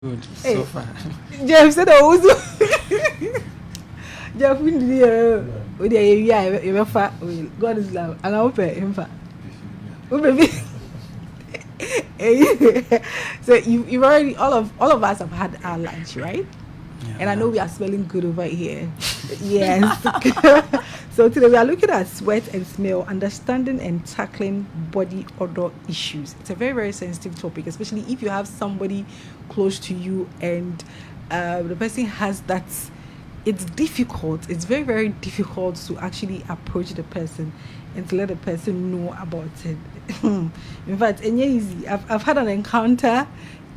Good Hey, so far. Jeff said I was. Jeff, we did God is love, and I'll pay him for. Oh, baby. So you've already all of us have had our lunch, right? And I know we are smelling good over here. Yes. So today we are looking at sweat and smell, understanding and tackling body odor issues. It's a very, very sensitive topic, especially if you have somebody close to you and the person has that. It's difficult. It's very, very difficult to actually approach the person and to let the person know about it. In fact, it's easy. I've had an encounter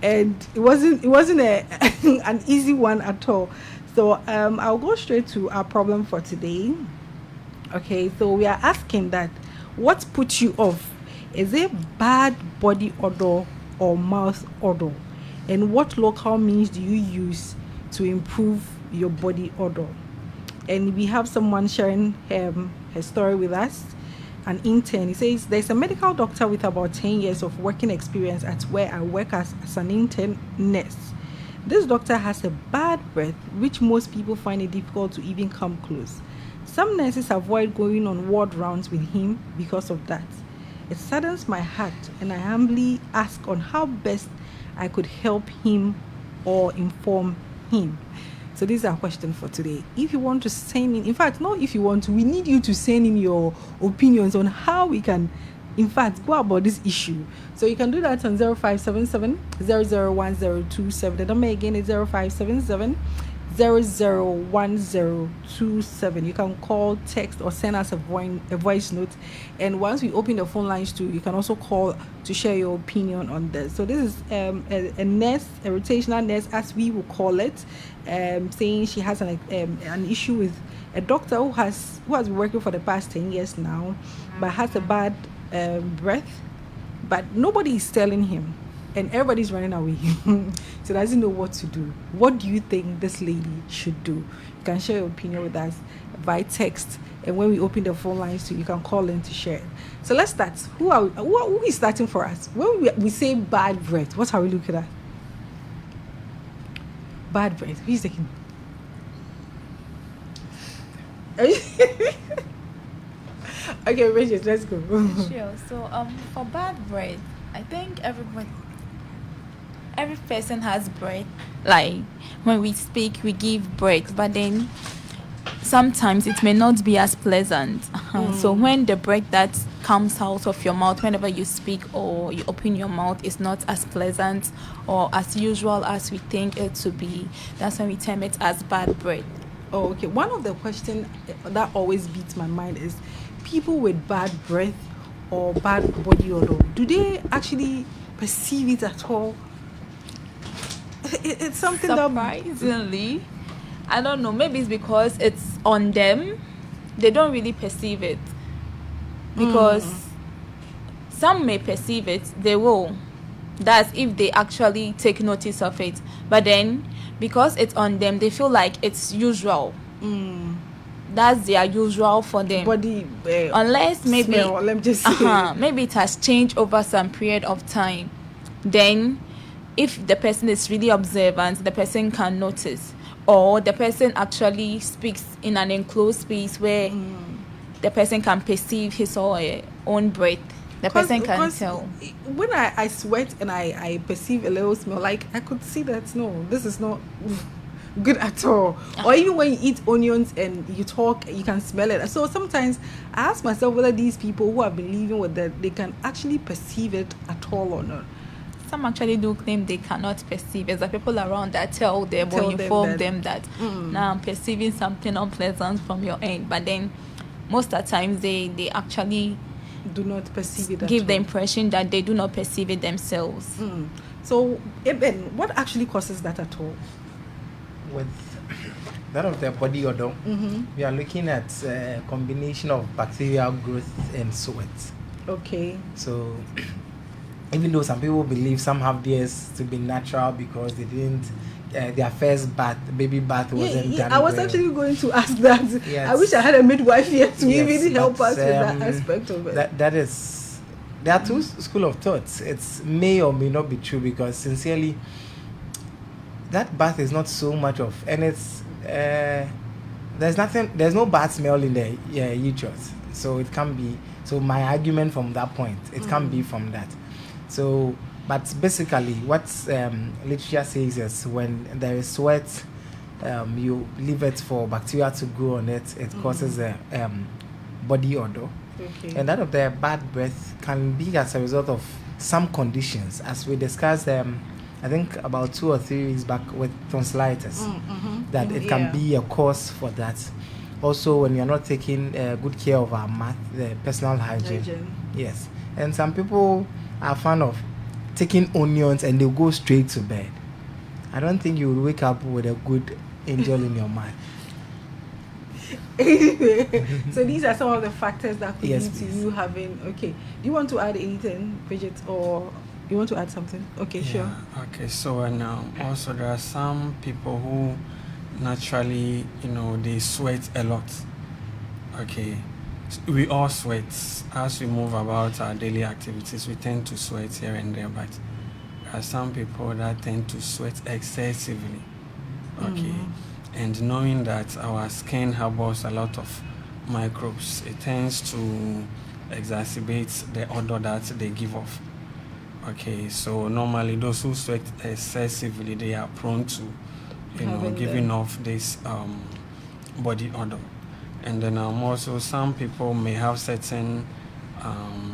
and it wasn't an easy one at all. So I'll go straight to our problem for today. Okay, so we are asking that what puts you off? Is it bad body odor or mouth odor? And what local means do you use to improve your body odor? And we have someone sharing her story with us, an intern. He says there's a medical doctor with about 10 years of working experience at where I work as an intern nurse. This doctor has a bad breath, which most people find it difficult to even come close. Some nurses avoid going on ward rounds with him because of that. It saddens my heart, and I humbly ask on how best I could help him or inform him. So this is our question for today. If you want to send in fact, not if you want to, we need you to send in your opinions on how we can, in fact, go about this issue. So you can do that on 0577 001027. The number again is 0577 001027. You can call, text, or send us a voice note. And once we open the phone lines too, you can also call to share your opinion on this. So this is a nurse, a rotational nurse, as we will call it, saying she has an issue with a doctor who has been working for the past 10 years now, but has a bad breath, but nobody is telling him. And everybody's running away. So doesn't know what to do. What do you think this lady should do? You can share your opinion with us by text. And when we open the phone lines too, you can call in to share. So let's start. Who is starting for us? When we say bad breath, what are we looking at? Bad breath. Who's taking? Okay, Rachel, let's go. Sure. So for bad breath, I think every person has breath. Like when we speak, we give breath, but then sometimes it may not be as pleasant. So when the breath that comes out of your mouth whenever you speak or you open your mouth is not as pleasant or as usual as we think it to be, that's when we term it as bad breath. Oh, okay. One of the questions that always beats my mind is people with bad breath or bad body odor, do they actually perceive it at all? It's something surprisingly, I don't know, maybe it's because it's on them, they don't really perceive it, because some may perceive it, they will, that's if they actually take notice of it, but then because it's on them, they feel like it's usual. That's their usual for them. Body, unless maybe smell, let me just say. Maybe it has changed over some period of time. Then if the person is really observant, the person can notice, or the person actually speaks in an enclosed space where the person can perceive his or her own breath. The person can tell. When I sweat and I perceive a little smell, like I could see that no, this is not good at all. Or even when you eat onions and you talk, you can smell it. So sometimes I ask myself whether these people who have been living with that, they can actually perceive it at all or not. Some actually do claim they cannot perceive. There's people around that tell them or inform them that now I'm perceiving something unpleasant from your end. But then most of the times they actually do not perceive it. Give the impression that they do not perceive it themselves. So, Eben, what actually causes that at all? With that of the body odor, we are looking at a combination of bacterial growth and sweat. Okay. So even though some people believe some have theirs to be natural because they didn't, their first baby bath wasn't done. I was actually going to ask that. Yes. I wish I had a midwife here to even help us with that aspect of it. That is, there are two school of thoughts. It's may or may not be true, because sincerely, that bath is not so much of, and it's there's no bad smell in the uterus, so it can be. So my argument from that point, it can be from that. So, but basically, what literature says is when there is sweat, you leave it for bacteria to grow on it. It causes a body odor, and that of the bad breath can be as a result of some conditions, as we discussed. I think about 2 or 3 weeks back with tonsillitis, that it can be a cause for that. Also, when you're not taking good care of our mouth, the personal hygiene. Yes. And some people are fan of taking onions and they'll go straight to bed. I don't think you will wake up with a good angel in your mouth. So these are some of the factors that could lead to please. you having. Okay. Do you want to add anything, Bridget, or you want to add something? Okay, sure. Okay, so now also there are some people who naturally, they sweat a lot. Okay, we all sweat as we move about our daily activities. We tend to sweat here and there, but there are some people that tend to sweat excessively. Okay, and knowing that our skin harbors a lot of microbes, it tends to exacerbate the odor that they give off. Okay, so normally those who sweat excessively, they are prone to, giving off this body odor. And then also some people may have certain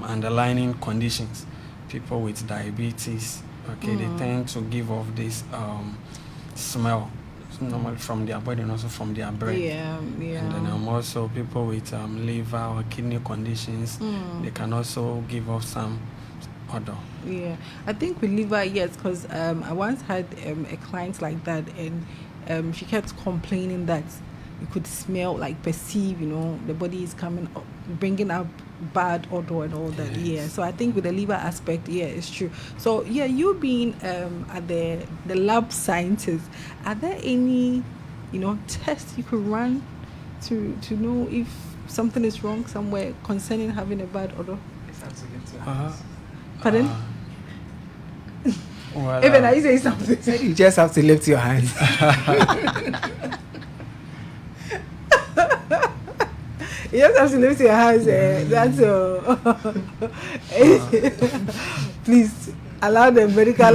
underlying conditions. People with diabetes, okay, they tend to give off this smell, normally from their body and also from their breath. And then also people with liver or kidney conditions, they can also give off some odor. Yeah, I think with liver, yes, because I once had a client like that, and she kept complaining that you could smell, like perceive, the body is coming up, bringing up bad odor and all that. Yeah, so I think with the liver aspect, it's true. So you being at the lab scientist, are there any tests you could run to know if something is wrong somewhere concerning having a bad odor? It's absolutely. Pardon? Well, Even are you saying something? You just have to lift your hands. You just have to lift your hands. That's all. Please allow the medical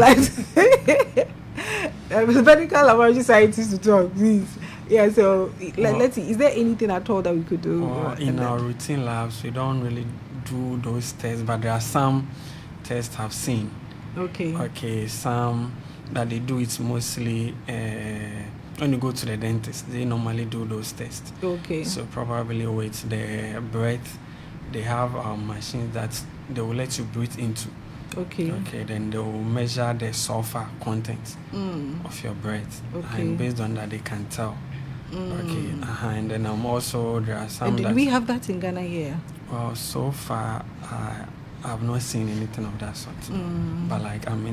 medical laboratory scientists to talk, please. Yeah, so let's see. Is there anything at all that we could do? In our routine labs, we don't really do those tests, but there are some tests I've seen. Okay, some that they do it mostly when you go to the dentist, they normally do those tests. Okay. So probably with the breath, they have machines that they will let you breathe into. Okay. Then they will measure the sulfur content of your breath. And based on that, they can tell. And then also there are some. And do we have that in Ghana here? Well, so far, I've not seen anything of that sort. But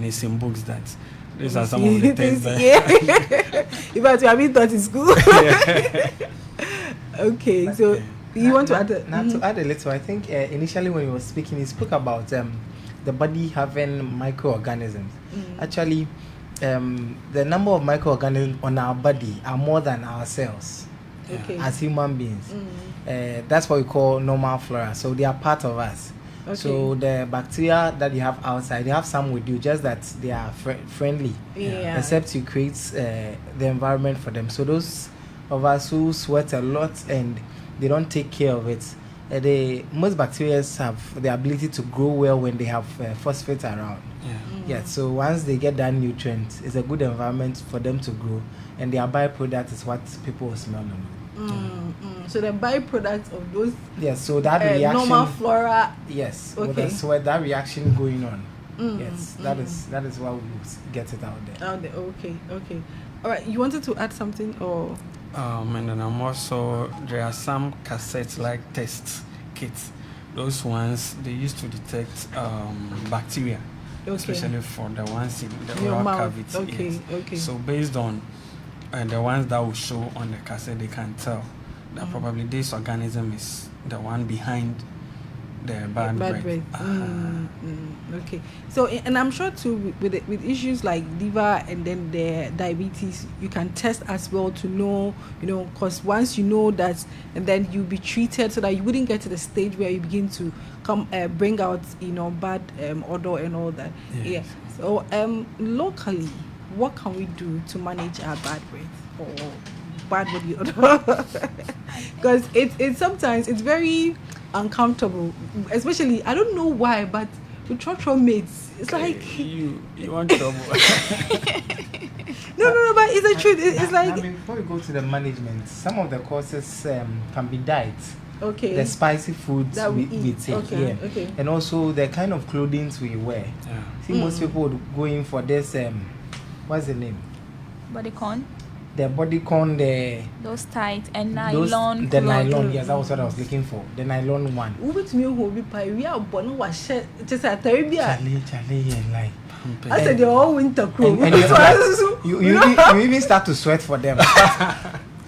it's in books that these are some of the things that. In fact, you haven't taught in school. Okay, so you want to add to add a little, I think initially when he was speaking, he spoke about the body having microorganisms. Actually, the number of microorganisms on our body are more than our cells as human beings. That's what we call normal flora. So they are part of us. So the bacteria that you have outside, you have some with you, just that they are friendly. Except you create the environment for them. So those of us who sweat a lot and they don't take care of it, most bacteria have the ability to grow well when they have phosphate around. So once they get that nutrient, it's a good environment for them to grow, and their byproduct is what people will smell on. So the byproduct of those so that reaction, normal flora, with the sweat, that reaction going on, that is why we get it out there. Okay. All right, you wanted to add something, or and then there are some cassette like test kits. Those ones, they used to detect bacteria, especially for the ones in the oral cavity. So based on the ones that will show on the cassette, they can tell that probably this organism is the one behind the bad breath. Okay. So, and I'm sure too with issues like liver and then the diabetes, you can test as well to know, because once you know that, and then you'll be treated so that you wouldn't get to the stage where you begin to bring out, bad odor and all that. Yes. Yeah. So, locally, what can we do to manage our bad breath or bad body odor? Because it's sometimes it's very uncomfortable, especially I don't know why, but with church mates, it's like you want trouble. no, but it's the truth. It's like, I mean, before we go to the management, some of the causes can be diet. Okay. The spicy foods that we take, okay, okay. and also the kind of clothing we wear. Yeah. See, most people would go in for this. What's the name? Bodycon. The bodycon, Those tight and those, nylon. the cloth. nylon. Yes, that was what I was looking for. The nylon one. With me who be pie, we are born was shed just a terrible. Charlie, and like. I said they're all winter crew. And you even start to sweat for them.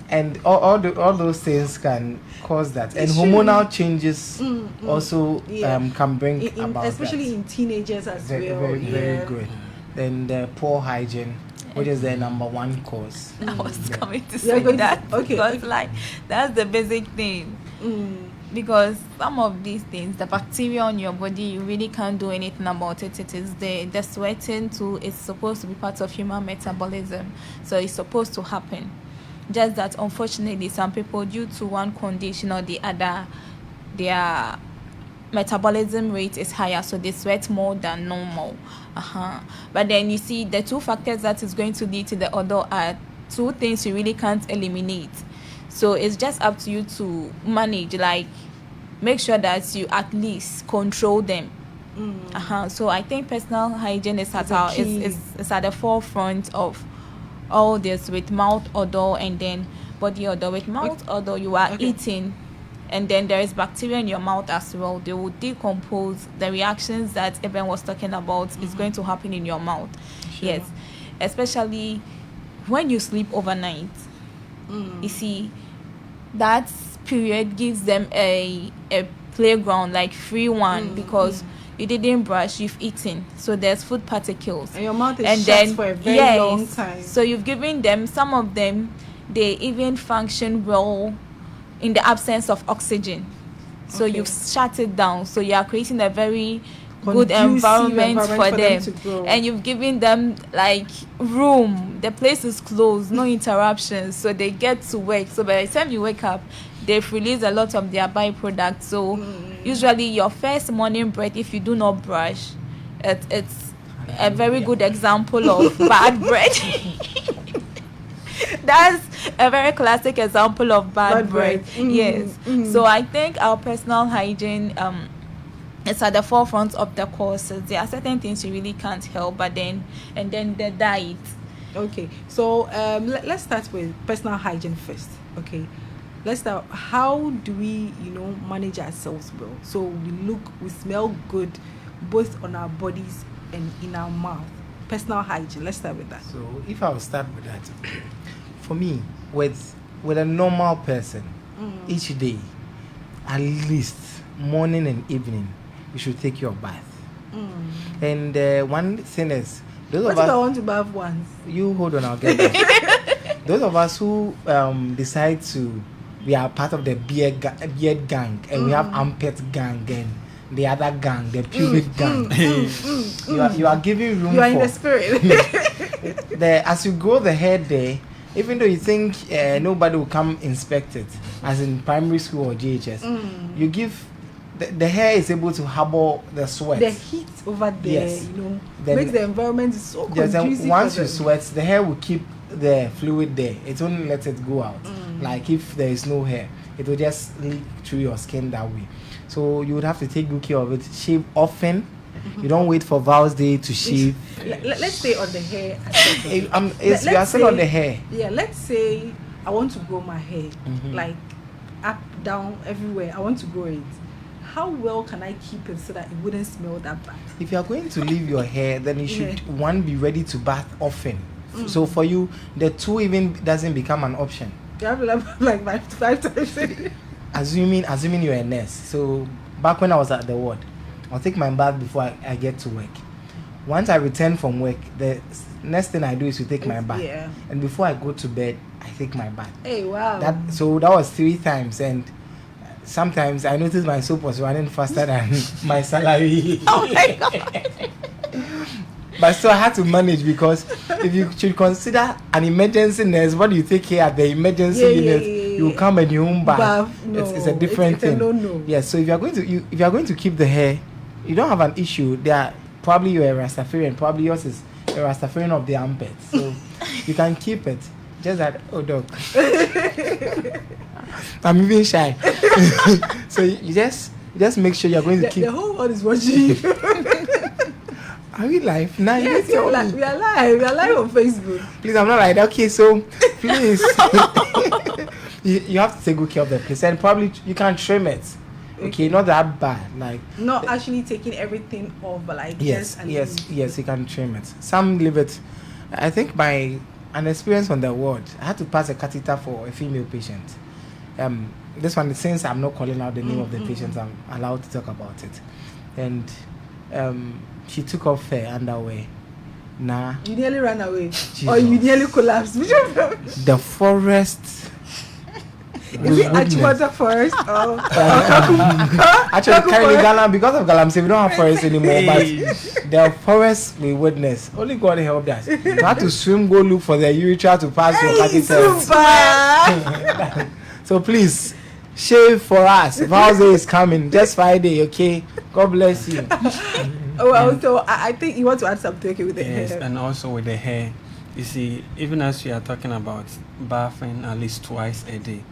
And all those things can cause that. And hormonal changes also can bring about especially that. in teenagers as well. Very good. Then poor hygiene, which is the number one cause. I was coming to say that. Okay. Because like that's the basic thing. Because some of these things, the bacteria on your body, you really can't do anything about it. It is there. The sweating too is supposed to be part of human metabolism, so it's supposed to happen. Just that unfortunately some people, due to one condition or the other, their metabolism rate is higher, so they sweat more than normal. But then you see the two factors that is going to lead to the odor are two things you really can't eliminate. So it's just up to you to manage, like make sure that you at least control them. So I think personal hygiene is at the forefront of all this, with mouth odor and then body odor. With mouth odor, you are eating, and then there is bacteria in your mouth as well. They will decompose. The reactions that Eben was talking about is going to happen in your mouth. Sure. Yes, especially when you sleep overnight. You see, that period gives them a playground, like free one, because you didn't brush, you've eaten, so there's food particles, and your mouth is shut for a very long time. So you've given them, some of them, they even function well in the absence of oxygen. So you've shut it down, so you are creating a very good environment for them to grow. And you've given them like room, the place is closed, no interruptions, so they get to work. So by the time you wake up, they've released a lot of their byproducts. So usually your first morning breath, if you do not brush, it's a very good example of bad breath. That's a very classic example of bad breath. Yes. So I think our personal hygiene it's at the forefront of the courses. There are certain things you really can't help, but then the diet. Okay, so let's start with personal hygiene first. Okay, let's start. How do we, manage ourselves well? So we smell good, both on our bodies and in our mouth. Personal hygiene. Let's start with that. So if I will start with that, for me, with a normal person, each day, at least morning and evening, you should take your bath. And one thing is, those what of if us, I want to bath once? You hold on, I'll get there. Those of us who decide to, we are part of the beard gang, and we have armpit gang and the other gang, the pubic gang. You are giving room. You are for in the spirit. as you grow the hair there, even though you think nobody will come inspect it, as in primary school or GHS, you give. The hair is able to harbor the sweat. The heat over there, then makes the environment so conducive. Once you sweat, the hair will keep the fluid there. It won't let it go out. Like if there is no hair, it will just leak through your skin that way. So you would have to take good care of it. Shave often. You don't wait for Val's Day to shave. Let's stay on the hair. We are still on the hair. Yeah, let's say I want to grow my hair, like up, down, everywhere. I want to grow it. How well can I keep it so that it wouldn't smell that bad? If you are going to leave your hair, then you should be ready to bath often. So for you, the two even doesn't become an option. You have to like five times a day. Assuming you're a nurse, so back when I was at the ward, I'll take my bath before I get to work. Once I return from work, the next thing I do is to take my bath. Yeah. And before I go to bed, I take my bath. Hey, wow. That was 3 times, and sometimes I noticed my soap was running faster than my salary. Oh my God. But still, I had to manage, because if you should consider an emergency nurse, what do you take care at the emergency unit? You come and you won't bath. No, it's a different thing. No. Yeah. So if you are going to keep the hair, you don't have an issue. Probably you're a Rastafarian. Probably yours is a Rastafarian of the armpit. So you can keep it. Just that, oh dog. I'm even shy. So you just make sure you're going to keep. The whole world is watching you. Are we live? Now Yes, we are live. We are live on Facebook. Please, I'm not like that. Okay, so please, you have to take good care of the place, and probably you can trim it. Okay, not that bad. Like not actually taking everything off, but like yes, you can trim it. Some leave it. I think by an experience on the ward, I had to pass a catheter for a female patient. This one, since I'm not calling out the name of the patient, I'm allowed to talk about it. And she took off her underwear. Nah. You nearly ran away. Jesus. Or you nearly collapsed. Which of them? The forest. Is it Achimota Forest? Actually, currently Ghana, because of Galamsey, we don't have forest anymore. But the forest we witness, only God helped us. We had to swim, go look for the urethra to pass your catheters. So please, shave for us. Vows Day is coming. Just Friday, okay? God bless you. Well, so I think you want to add something, okay, with the hair. Yes, and also with the hair. You see, even as we are talking about bathing at least twice a day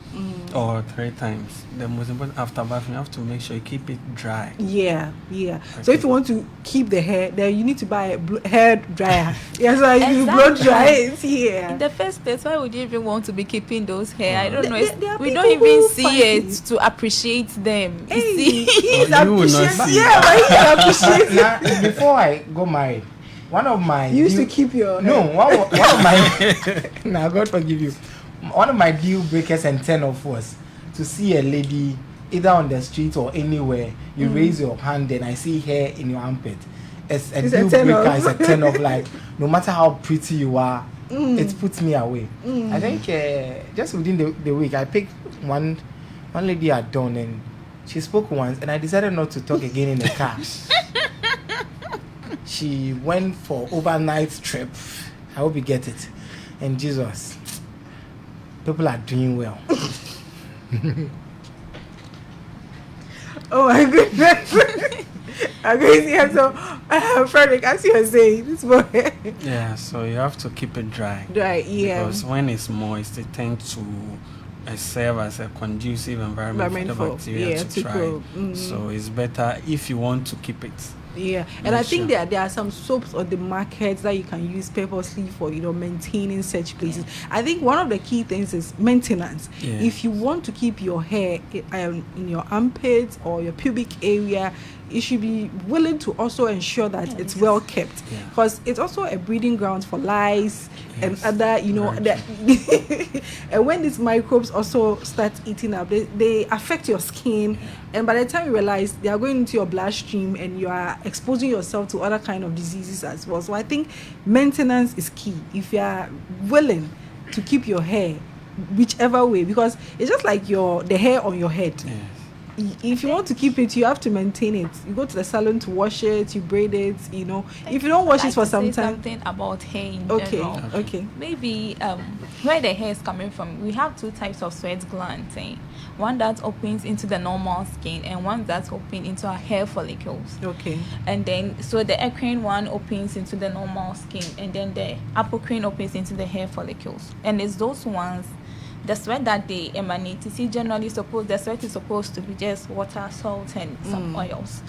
or 3 times, the most important, after bathing, you have to make sure you keep it dry. Yeah. Okay. So if you want to keep the hair, then you need to buy a hair dryer. Yes, so you blow dry it here. In the first place, why would you even want to be keeping those hair? I don't know. We people don't even who see it to appreciate them. Hey, You see? he's You will not see. Yeah, but he appreciates it. Now, before I go married, one of my You used to keep your no hair. one of my now God forgive you. One of my deal breakers and turn off was to see a lady either on the street or anywhere. You raise your hand and I see hair in your armpit. It's a deal breaker. It's a turn off. Like no matter how pretty you are, it puts me away. I think just within the week I picked one lady at dawn and she spoke once and I decided not to talk again in the car. She went for overnight trip. I hope you get it. And Jesus, people are doing well. Oh my goodness. I'm going to see so Frederick, as you were saying, this boy. Yeah, so you have to keep it dry. Dry, yeah. Because when it's moist, it tends to serve as a conducive environment for the bacteria to thrive. So it's better if you want to keep it. Yeah, and I think there are some soaps on the market that you can use purposely for maintaining such places. I think one of the key things is maintenance. Yeah. If you want to keep your hair in your armpits or your pubic area, you should be willing to also ensure that it's well kept, because it's also a breeding ground for lice and other and when these microbes also start eating up, they affect your skin, and by the time you realize, they are going into your bloodstream and you are exposing yourself to other kind of diseases as well. So I think maintenance is key if you are willing to keep your hair whichever way, because it's just like the hair on your head. If you want to keep it, you have to maintain it. You go to the salon to wash it, you braid it, if you don't wash it for some time. Something about hair in general. Okay. Maybe where the hair is coming from, we have 2 types of sweat glands. One that opens into the normal skin and one that's open into our hair follicles. Okay. And then, so the eccrine one opens into the normal skin, and then the apocrine opens into the hair follicles. And it's those ones, the sweat that they emanate, you see, generally the sweat is supposed to be just water, salt, and some oils.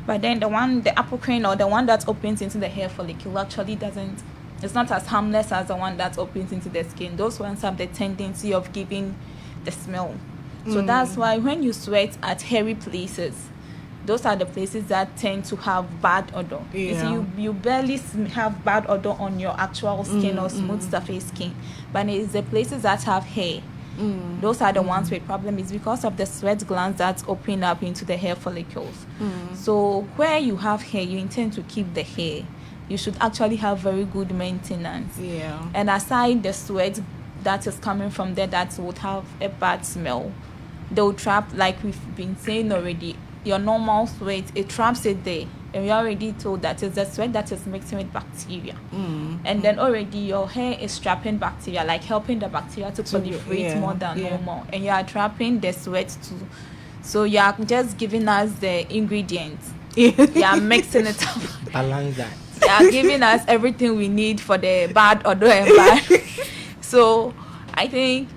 But then the apocrine, or the one that opens into the hair follicle, actually it's not as harmless as the one that opens into the skin. Those ones have the tendency of giving the smell. So that's why when you sweat at hairy places, those are the places that tend to have bad odor. You see, you barely have bad odor on your actual skin or smooth surface skin, but it's the places that have hair Those are the ones with problem. Is because of the sweat glands that open up into the hair follicles. So where you have hair, you intend to keep the hair, you should actually have very good maintenance. Yeah. And aside the sweat that is coming from there that would have a bad smell, they will trap, like we've been saying already, your normal sweat, it traps it there. And we already told that it's the sweat that is mixing with bacteria. And then already your hair is trapping bacteria, like helping the bacteria to proliferate more than normal. And you are trapping the sweat too. So you are just giving us the ingredients. You are mixing it up. Balance that. You are giving us everything we need for the bad odor and bad. So I think,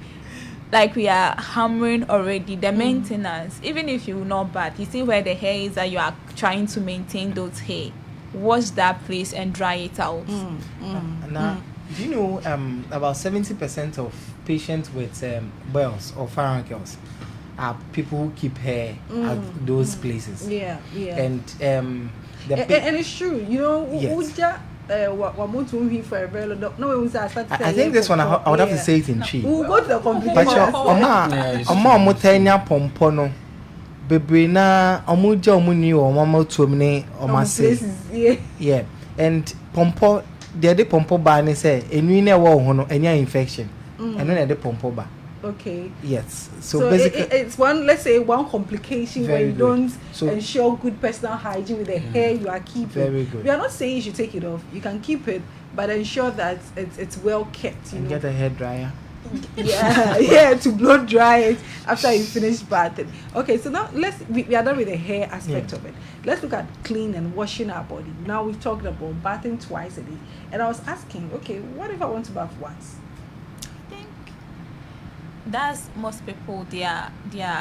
like we are hammering already, the maintenance, even if you're not bad, you see where the hair is that you are trying to maintain those hair, wash that place and dry it out. Now, do you know about 70% of patients with boils or furuncles are people who keep hair at those places? Yeah. And and it's true, you know. Yes. For a very long no, I think this one I would have to say it in Chi. We'll go to the But complications. Oma tenya pompo no bebre na omuja omuni o mama tuomne omase. Yeah. And pompo the pompo ba ne say enwi na wo ho no enya infection. Eno na the pompo ba. Okay. Yes. So basically it's one, let's say one complication where you good. don't So ensure good personal hygiene with the hair you are keeping. Very good. We are not saying you should take it off. You can keep it, but ensure that it's well kept. You and know? get a hair dryer. Yeah, to blow dry it after you finish bathing. Okay, so now we are done with the hair aspect of it. Let's look at clean and washing our body. Now we've talked about bathing twice a day, and I was asking, okay, what if I want to bath once? That's most people their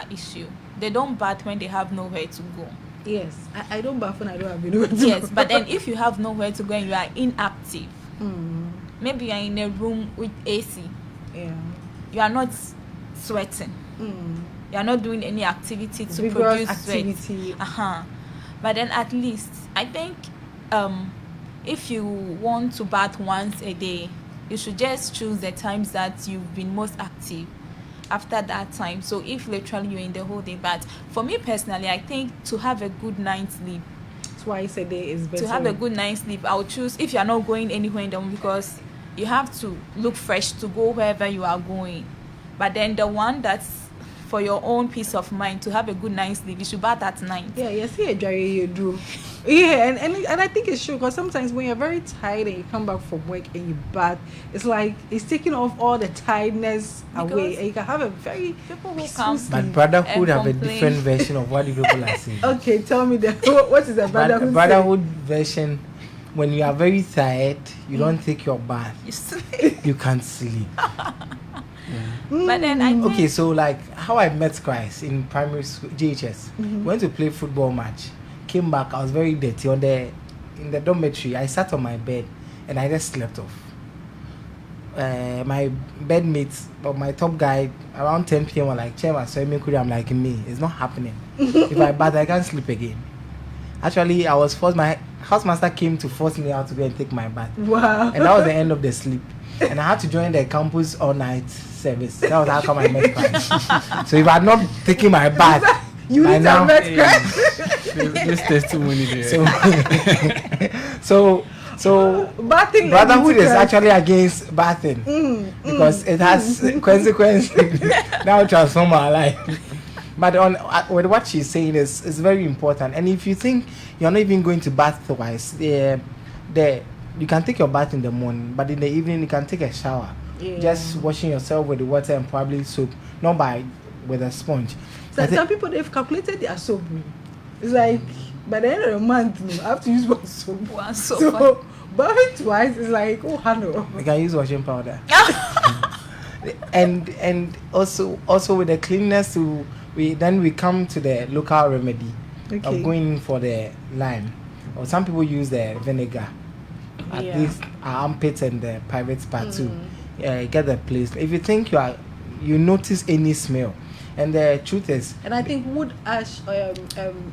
issue. They don't bath when they have nowhere to go. Yes, I don't bath when I don't have anywhere to go. Yes, but then if you have nowhere to go and you are inactive, maybe you are in a room with AC. Yeah. You are not sweating. You are not doing any activity to Vigorous produce activity. sweat. But then at least I think if you want to bath once a day, you should just choose the times that you've been most active after that time. So if literally you're in the whole day, but for me personally, I think to have a good night's sleep, Twice a day is better. to have a good night's sleep, I'll choose if you're not going anywhere in the morning, because you have to look fresh to go wherever you are going. But then the one that's for your own peace of mind, to have a good night's sleep, you should bath at night. Yeah, yes, yeah, dry you do. Yeah, and I think it's true, because sometimes when you're very tired and you come back from work and you bath, it's like it's taking off all the tiredness away, and you can have a very People who peaceful come, sleep. But brotherhood have a complain. different version of what the people are saying. Okay, tell me that. What is the brotherhood? Brotherhood version, when you are very tired, you don't take your bath, you sleep. you can't sleep. But then I think Okay, so like how I met Christ in primary school, JHS, went to play football match, came back, I was very dirty in the dormitory. I sat on my bed and I just slept off. My bedmates, but my top guy, around 10 p.m. were like, Chairman, so I'm like, me, it's not happening. If I bath, I can't sleep again. Actually, I was forced, my housemaster came to force me out to go and take my bath. Wow. And that was the end of the sleep. And I had to join the campus all night service. That was how come I met Christ. So if I had not taken my bath, You by need to now, have Christ. This testimony there. so Bathing brotherhood is Christ. actually against bathing because it has consequences that will transform our life. But with what she's saying is very important. And if you think you're not even going to bath twice, you can take your bath in the morning, but in the evening you can take a shower. Yeah. Just washing yourself with the water and probably soap, not with a sponge. So some people, they've calculated their soap bill. It's like by the end of the month, I have to use one soap. one so So bathing twice is like, oh, hello. You can use washing powder. and also with the cleanness, we come to the local remedy of going for the lime, or some people use the vinegar. At least our armpits and the private part too. Get the place. If you think you notice any smell, and the truth is, And I think wood ash,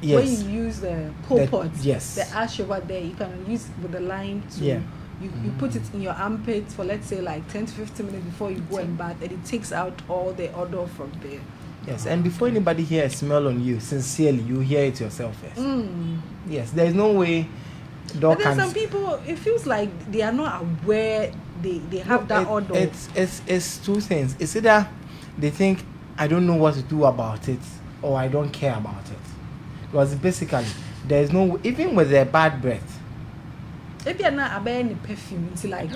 Yes. when you use the coal pots, yes. the ash over there, you can use with the lime to You put it in your armpits for, let's say, like 10 to 15 minutes before you go and bath, and it takes out all the odor from there. Yes, and before anybody hear a smell on you, sincerely, you hear it yourself first. Yes, there's no way dog But then some people, it feels like they are not aware they have that odor. It's two things. It's either they think I don't know what to do about it, or I don't care about it. Because basically, there's no, even with their bad breath. If you're not aware any perfume, into like,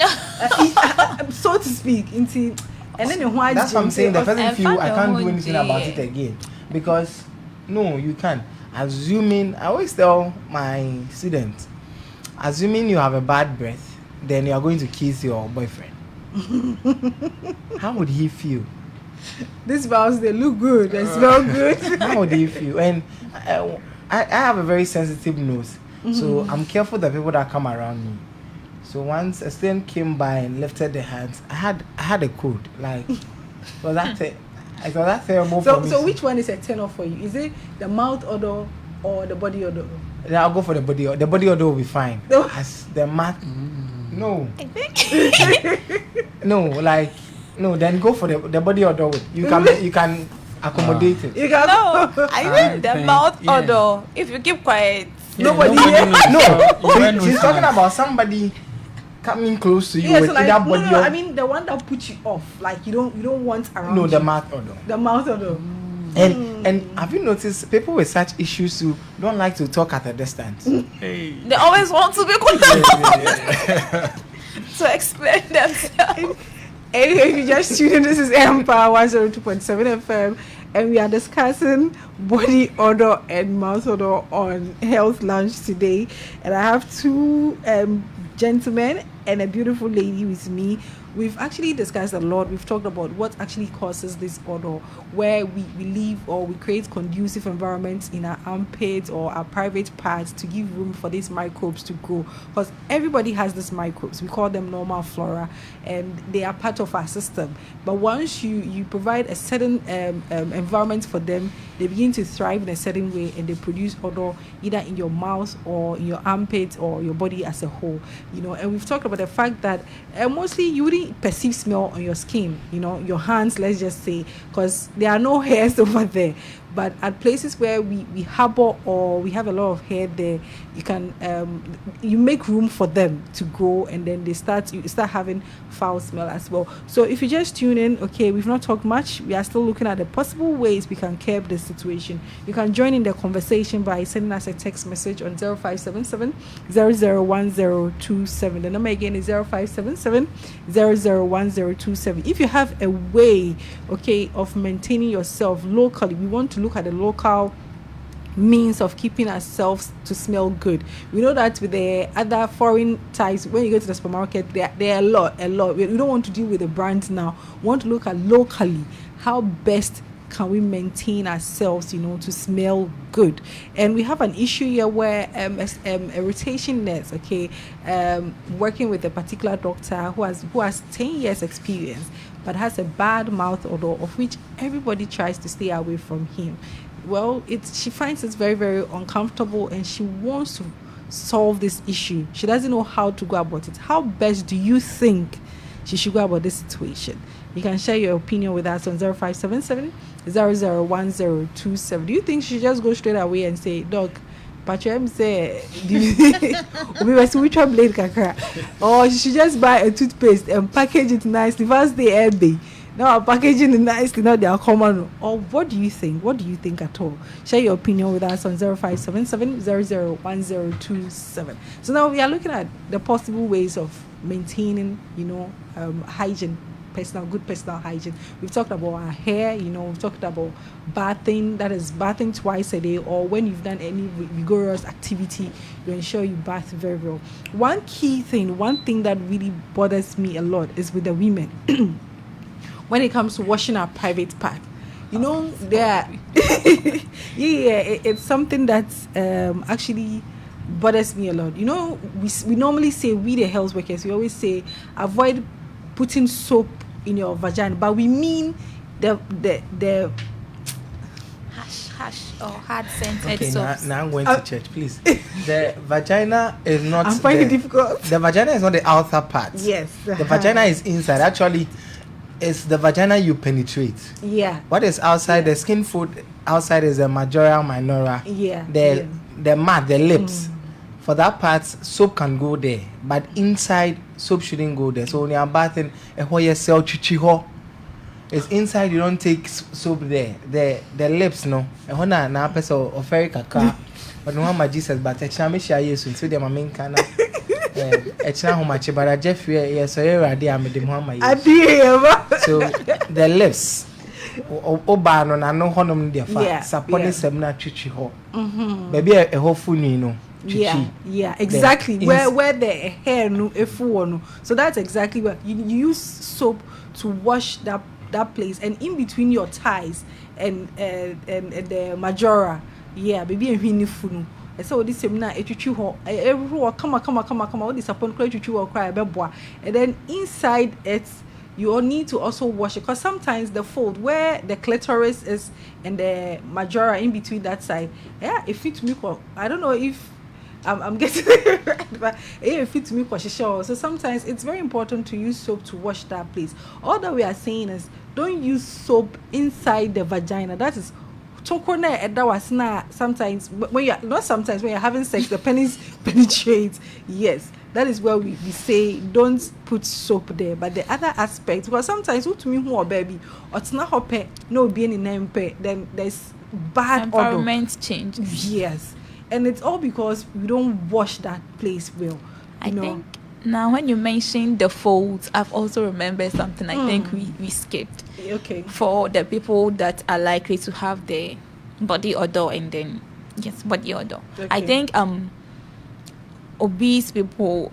so to speak, into, and then that's what I'm saying. The person feel I can't do anything about day. it again, because no, you can't. Assuming, I always tell my students, assuming you have a bad breath, then you are going to kiss your boyfriend. How would he feel? These vows, they look good, they smell good. How would he feel? And I have a very sensitive nose, so I'm careful the people that come around me. So once a student came by and lifted their hands, I had a cold. Like, was that terrible for me? So which one is a turn off for you? Is it the mouth odor or the body odor? Then I'll go for the body odor. The body odor will be fine. No. As the mouth, no. No, then go for the body odor. You can accommodate it. You can No, I mean the think, mouth yeah. odor. If you keep quiet, Nobody No, she's talking about somebody coming close to you Yeah, with so like, that body no, odor. I mean the one that puts you off, like you don't want around. No, the you. mouth odor. The mouth odor. And have you noticed people with such issues who don't like to talk at a distance? they always want to be quiet to explain themselves. Anyway, if you just tuned in, this is Empire 102.7 FM, and we are discussing body odor and mouth odor on Health Lunch today. And I have two gentlemen and a beautiful lady with me. We've actually discussed a lot. We've talked about what actually causes this odor, where we live or we create conducive environments in our armpits or our private parts to give room for these microbes to grow. Because everybody has these microbes. We call them normal flora, and they are part of our system. But once you provide a certain environment for them, they begin to thrive in a certain way, and they produce odor either in your mouth or in your armpits or your body as a whole. And we've talked about the fact that mostly you wouldn't perceive smell on your skin, your hands, let's just say, because there are no hairs over there. But at places where we harbor or we have a lot of hair there, you can you make room for them to grow, and then you start having foul smell as well. So if you just tune in, okay, we've not talked much. We are still looking at the possible ways we can curb the situation. You can join in the conversation by sending us a text message on 0577 001027. The number again is 0577 001027. If you have a way, okay, of maintaining yourself locally, we want to look at the local means of keeping ourselves to smell good. We know that with the other foreign types, when you go to the supermarket, there are a lot. We don't want to deal with the brands now. We want to look at locally how best can we maintain ourselves, to smell good. And we have an issue here where a rotation nurse, okay, working with a particular doctor who has 10 years experience but has a bad mouth odor, of which everybody tries to stay away from him. Well, she finds it very, very uncomfortable, and she wants to solve this issue. She doesn't know how to go about it. How best do you think she should go about this situation? You can share your opinion with us on 0577 001027. Do you think she should just go straight away and say, Doc, Patrick say, blade kakra, or she should just buy a toothpaste and package it nicely? First day air bay. Now packaging it nicely, now they are common. Or what do you think? What do you think at all? Share your opinion with us on 0577 001027. So now we are looking at the possible ways of maintaining, hygiene. Good personal hygiene. We've talked about our hair, we've talked about bathing, that is bathing twice a day, or when you've done any rigorous activity, you ensure you bath very well. One thing that really bothers me a lot is with the women when it comes to washing our private part. It's something that actually bothers me a lot. We normally say, we the health workers, we always say avoid putting soap in your vagina, but we mean the harsh or hard scented Okay, soaps. now I'm going to church, please. The vagina is not. I'm finding it difficult. The vagina is not the outer part. Yes. The vagina is inside. Actually, it's the vagina you penetrate. Yeah. What is outside, the skin food outside is the majora, minora. Yeah. The mouth, the lips. For that part, soap can go there, but inside, soap shouldn't go there. So when you're bathing, it's inside. You don't take soap there. The lips, no. And when I person of very kaka, but no one Jesus, but a chame share yes, so the main kana. It's not how much, but I Jeff yes, so you're ready. I'm the Muhammad. So the lips. Oba no na no honum dia fa sapone sem na twitwi ho baby a ho funu no twitwi exactly where the hair no efu no, so that's exactly what you use soap to wash that place, and in between your thighs and the majora baby a hwini funu. So this semina etwitwi ho everywhere come all this upon twitwi ho cry beboa, and then inside it you all need to also wash it, because sometimes the fold where the clitoris is and the majora in between that side, it fits me. I don't know if I'm getting it right, but it fits me. So sometimes it's very important to use soap to wash that place. All that we are saying is don't use soap inside the vagina. That is sometimes when you're having sex, the penis penetrates. Yes, that is where we say don't put soap there. But the other aspect, because sometimes to me who baby or it's not hope no being in name then there's bad environment odor. Change. Yes, and it's all because we don't wash that place well. I think now when you mentioned the folds, I've also remembered something I think we skipped. Okay. For the people that are likely to have the body odor and then body odor. Okay. I think obese people,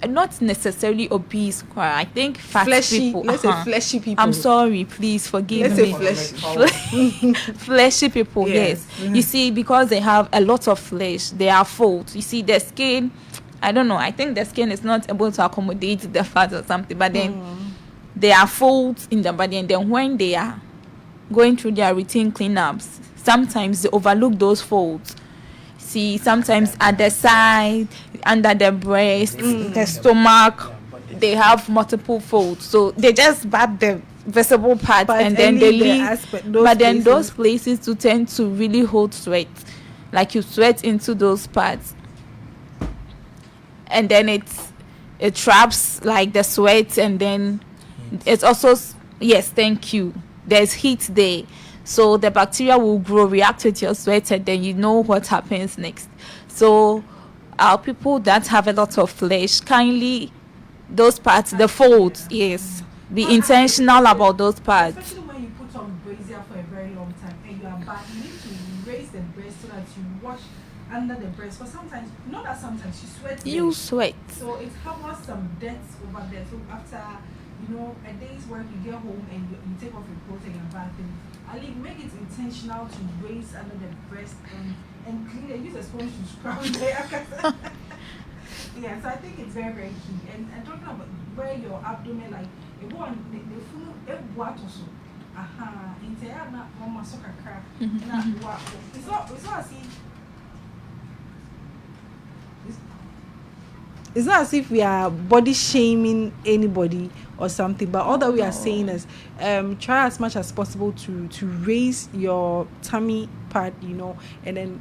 not necessarily obese, I think fat fleshy people. Let's say fleshy people. I'm sorry, please forgive me. Fleshy people, yes. You see, because they have a lot of flesh, they are folds. You see, their skin, I don't know, I think the skin is not able to accommodate the fat or something, but then there are folds in the body, and then when they are going through their routine cleanups, sometimes they overlook those folds. See, sometimes at the side, under the breast, the stomach, they have multiple folds. So they just bat the visible part, and then they leave. But then those places to tend to really hold sweat, like you sweat into those parts, and then it traps like the sweat, and then it's also thank you. There's heat there. So the bacteria will grow, react with your sweat, and then you know what happens next. So our people that have a lot of flesh, kindly, those parts, the folds, yes, be intentional about those parts. Especially when you put on brazier for a very long time and you are back, you need to raise the breast so that you wash under the breast. But sometimes, not that sometimes, you sweat. You sweat. So it covers some dirt over there. So after, a day's work, you get home and you take off your clothes and you're bathing. Ali, make it intentional to raise under the breast and clean it. Use a sponge to scrub it. Yeah, so I think it's very, very key. And talking about where your abdomen, like, the food, it's not as if we are body shaming anybody or something, but all that we are saying is try as much as possible to raise your tummy part, and then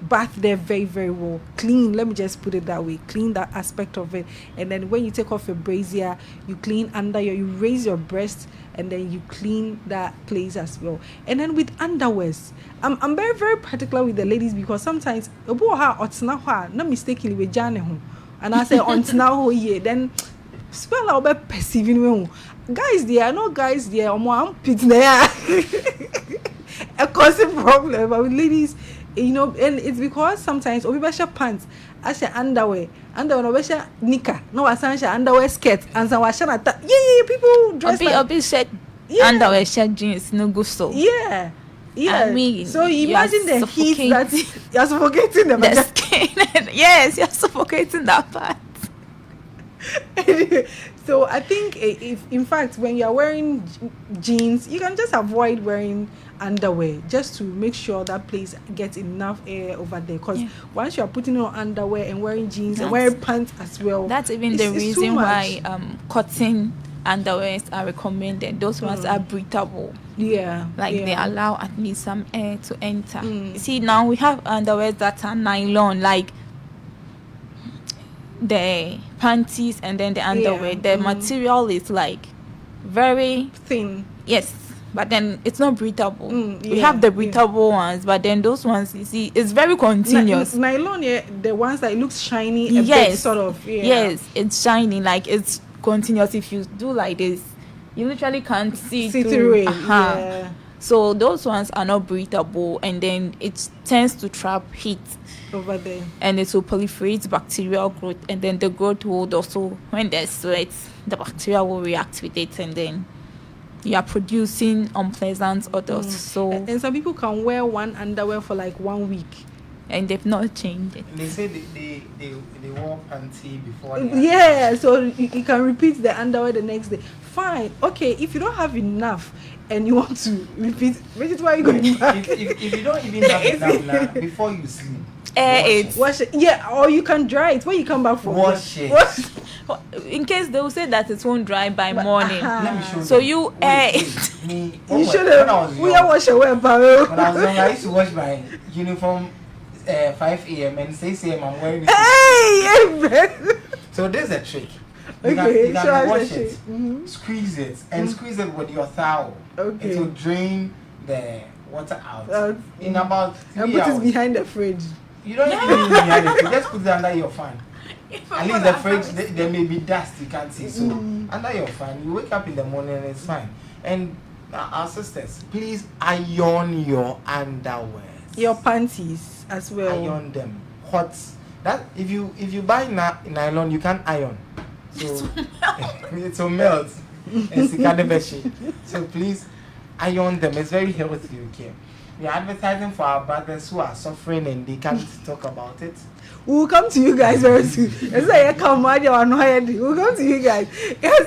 bath there very, very well. Clean, let me just put it that way. Clean that aspect of it. And then when you take off your brazier, you clean under you raise your breast, and then you clean that place as well. And then with underwears, I'm very, very particular with the ladies, because sometimes not mistakenly with Jane, and I say on now then spell out perceiving guys there, no guys there, I'm pitting there. A constant problem, but with ladies, and it's because sometimes we wear pants, I say underwear no wear knicker, no I say underwear skirt, and some wash people dress a bit shirt, underwear shirt, jeans, no good so. Yeah. I mean, so imagine the heat that you're suffocating the skin. Yes, you're suffocating that part. So I think if in fact when you are wearing jeans, you can just avoid wearing underwear just to make sure that place gets enough air over there, because once you are putting on underwear and wearing jeans and wearing pants as well, that's even the reason why cotton underwears are recommended. Those ones are breathable. They allow at least some air to enter. See, now we have underwears that are nylon, like the panties and then the underwear. The material is like very thin. Yes, but then it's not breathable. We have the breathable ones, but then those ones, you see, it's very continuous. Nylon, the ones that looks shiny, a bit sort of. Yes, it's shiny, like it's continuous. If you do like this, you literally can't see through it. So those ones are not breathable, and then it tends to trap heat over there, and it will proliferate bacterial growth, and then the growth will also, when there's sweat, the bacteria will react with it, and then you are producing unpleasant odors. So and some people can wear one underwear for like 1 week and they've not changed it. They say they wore panty before. So you can repeat the underwear the next day. Fine, okay. If you don't have enough and you want to repeat, which is why you're going back. If you don't even have enough now, before you sleep, wash it. Yeah, or you can dry it when you come back from wash it. In case they will say that it won't dry by morning. Let me show so them. you air it. You should have. We are washing away, When I was young, I used to wash my uniform 5 a.m. and 6 a.m. I'm wearing it. So there's a trick. You can wash it, squeeze it, and squeeze it with your towel. It will drain the water out in about 3 and put hours. it behind the fridge. You don't even need it behind the fridge. Just put it under your fan. At least the fridge, there may be dust you can't see. So under your fan, you wake up in the morning and it's fine. And our sisters, please iron your underwear. Your panties as well. Iron them. Hot. That if you buy nylon, you can't iron. So it will melt. So please iron them. It's very healthy. Okay. We are advertising for our brothers who are suffering and they can't talk about it. We'll come to you guys very soon. It's like come on, you're annoyed. We'll come to you guys.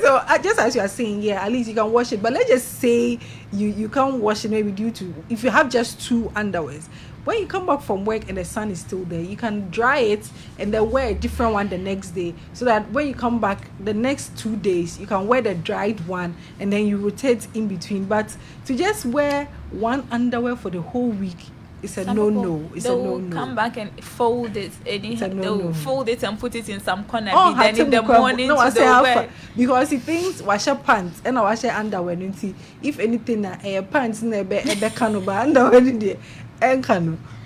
So just as you are saying, at least you can wash it. But let's just say you can't wash it maybe due to if you have just 2 underwears. When you come back from work and the sun is still there, you can dry it and then wear a different one the next day, so that when you come back the next 2 days, you can wear the dried one and then you rotate in between. But to just wear one underwear for the whole week, it's a no-no. It's a no-no. Come back and fold it. They'll fold it and put it in some corner. Then in the morning, because he thinks wash your pants and wash your underwear. If anything, pants in a canova underwear.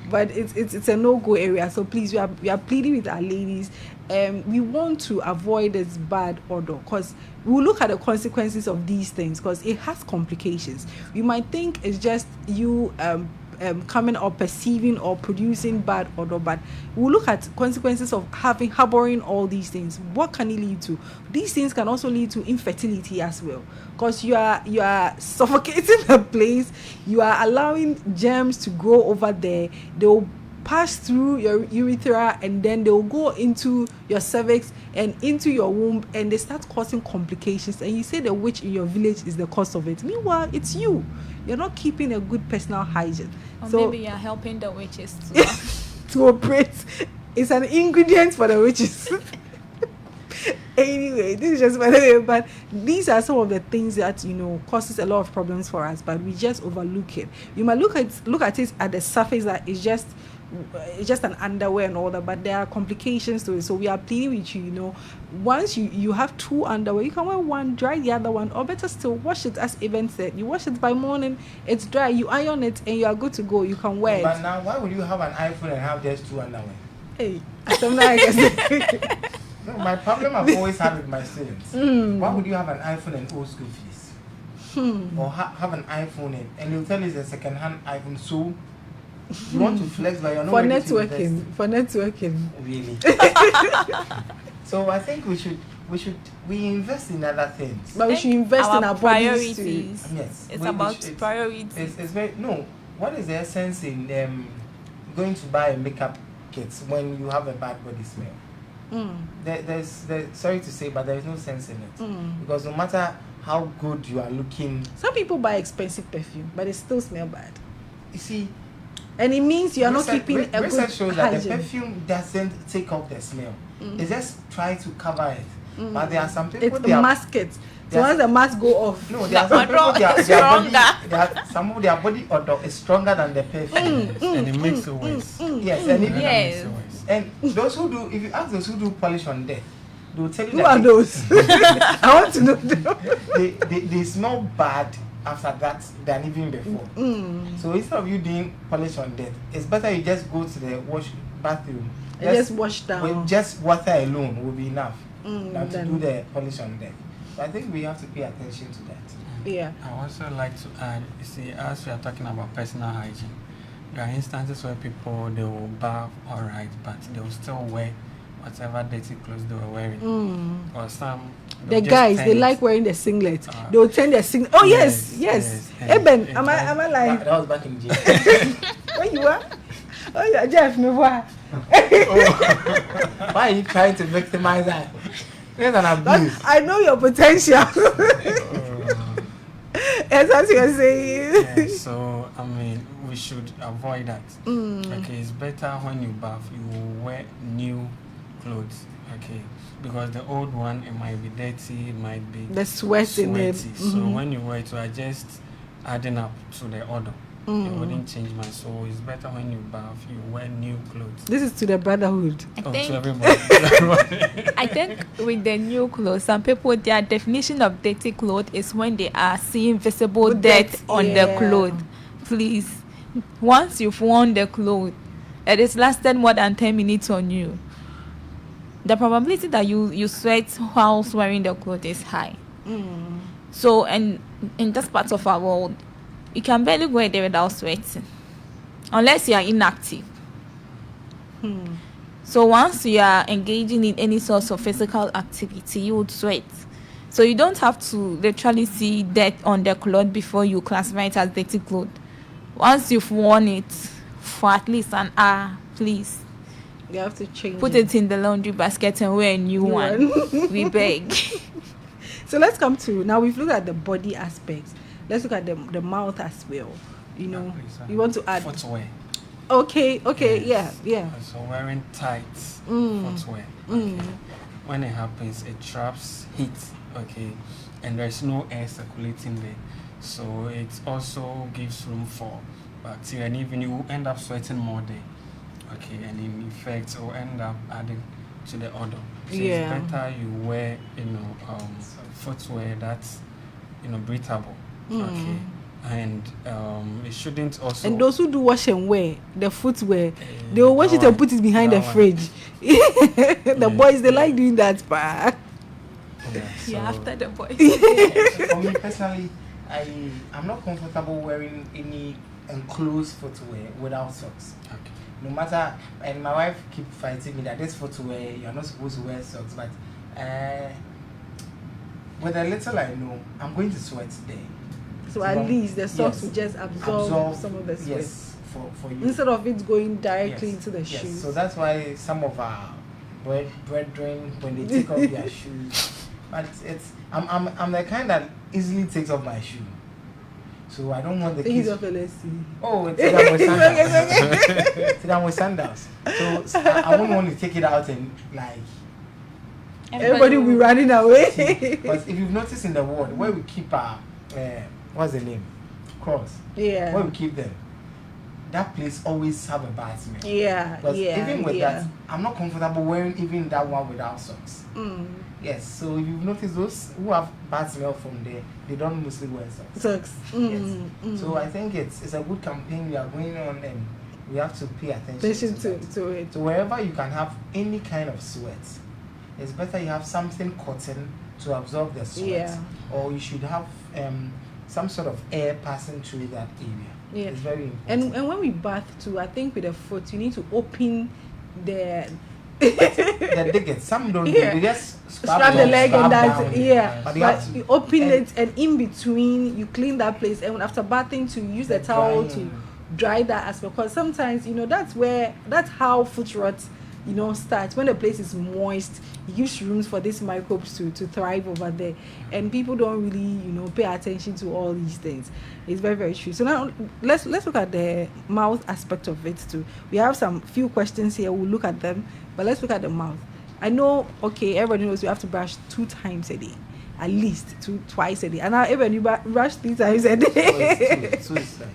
But it's a no-go area. So please, we are pleading with our ladies. We want to avoid this bad odor, because we'll look at the consequences of these things, because it has complications. You might think it's just you coming or perceiving or producing bad odor, but we'll look at consequences of harboring all these things. What can it lead to? These things can also lead to infertility as well, because you are suffocating the place. You are allowing germs to grow over there. They'll pass through your urethra and then they'll go into your cervix and into your womb, and they start causing complications, and you say the witch in your village is the cause of it. Meanwhile, it's you. You're not keeping a good personal hygiene. Or so maybe you're helping the witches to operate. It's an ingredient for the witches. Anyway, this is just by the way, but these are some of the things that causes a lot of problems for us, but we just overlook it. You might look at it at the surface that it's just an underwear and all that, but there are complications to it. So we are pleading with you, once you have 2 underwear, you can wear one, dry the other one, or better still, wash it. As Evan said, you wash it by morning, it's dry, you iron it, and you are good to go. You can wear it. But now, why would you have an iPhone and have just 2 underwear? Hey, something I guess. No, my problem I've always had with my students. Why would you have an iPhone and old school fees? Or have an iPhone and you'll tell you it's a second-hand iPhone, so you want to flex, but you're not ready to invest. For networking. Really? So I think we invest in other things. But we should invest in our priorities. Yes. It's about priorities. It's very what is the essence in going to buy a makeup kit when you have a bad body smell? There's sorry to say, but there is no sense in it because no matter how good you are looking, some people buy expensive perfume, but it still smell bad. You see, and it means you are not keeping a good research shows that hygiene. the perfume doesn't take off the smell. It just try to cover it. But there are some people. It's the masket. So once the mask go off, no, there are some people some of their body odor is stronger than the perfume, and it makes it worse. Yes, and even Yes. and those who do, if you ask those who do polish on death, they will tell you who that are those? I want to know them. they smell bad after that than even before. So instead of you doing polish on death, it's better you just go to the bathroom And just wash down. with just water alone will be enough than to then- do the polish on death. So I think we have to pay attention to that. Yeah. I also like to add, you see, as we are talking about personal hygiene, there are instances where people, they will bath alright, but they will still wear whatever dirty clothes they were wearing. Or some The they'll just guys, turn they it. like wearing the singlet. They'll turn their singlet. Oh yes. And Eben, it am I That, lying? that was back in jail. Where you are? Oh yeah, Jeff, me what? Why are you trying to victimize that? It's an abuse. I know your potential. That's what you're saying. Yeah, so I mean, we should avoid that. Okay, it's better when you bath, you wear new clothes. Okay, because the old one, it might be dirty, it might be The sweat in it. sweaty. So when you wear it, you are just adding up to the odor. It wouldn't change my soul. It's better when you bath, you wear new clothes. This is to the brotherhood. I To think everybody. To everybody. I think with the new clothes, some people, their definition of dirty clothes is when they are seeing visible Dirt, dirt on yeah. the clothes. Please, once you've worn the clothes, it is lasted more than 10 minutes on you. The probability that you sweat whilst wearing the clothes is high. So, and in this part of our world, you can barely go there without sweating, unless you are inactive. So once you are engaging in any sort of physical activity, you would sweat. So you don't have to literally see dirt on the cloth before you classify it as dirty clothes. Once you've worn it for at least an hour, please You have to change. put it in the laundry basket and wear a new one. We beg. So let's come to now. We've looked at the body aspects. Let's look at the mouth as well. You know, Please, you want to add. footwear. Okay. Yes. Yeah. So wearing tights footwear. Okay. When it happens, it traps heat. Okay, and there's no air circulating there, so it also gives room for bacteria, and even you end up sweating more there. Okay, and in effect, it will end up adding to the odor. So Yeah. it's better you wear, footwear that's, breathable. Okay, and it shouldn't also. And those who do wash and wear the footwear, they will wash that it and one- put it behind the that one. fridge. The boys, they like doing that, pa. Yeah, so- after the boys. For me personally, I'm not comfortable wearing any enclosed footwear without socks. Okay. No matter, and my wife keep fighting me that this footwear you're not supposed to wear socks, but with a little I know, I'm going to sweat there. So at least the socks Yes. will just absorb some of the sweat Yes, for you. instead of it going directly Yes, into the yes. shoes. So that's why some of our brethren, when they take off their shoes, but I'm the kind that easily takes off my shoe. So I don't want the He's kids. off LSC. Oh, it's done with sandals. It's done with sandals. So I won't want to take it out and like. Everybody will be running away. But if you've noticed in the ward where we keep our what's the name? Cross. Yeah. Where we keep them. That place always have a bad smell. Yeah. But Yeah. even with yeah. that, I'm not comfortable wearing even that one without socks. Yes, so if you've noticed those who have bad smell from there, they don't mostly wear socks. Socks. Yes. So I think it's a good campaign we are going on, and we have to pay attention to it. So wherever you can have any kind of sweat, it's better you have something cotton to absorb the sweat. Yeah. Or you should have some sort of air passing through that area. Yeah. It's very important. And when we bath too, I think with the foot you need to open the They dig it. Some don't. Yeah. They just strap the leg scrub and that's down. yeah. But But you have to- you open and- it and in between you clean that place, and after bathing to use the towel to drying. dry that aspect, because sometimes that's how foot rot starts, when the place is moist, it gives rooms for these microbes to thrive over there. And people don't really, pay attention to all these things. It's very, very true. So now let's look at the mouth aspect of it too. We have some few questions here. We'll look at them, but let's look at the mouth. I know, okay, everybody knows you have to brush 2 times a day. At least twice a day. And now even you brush 3 times a day. Two is fine.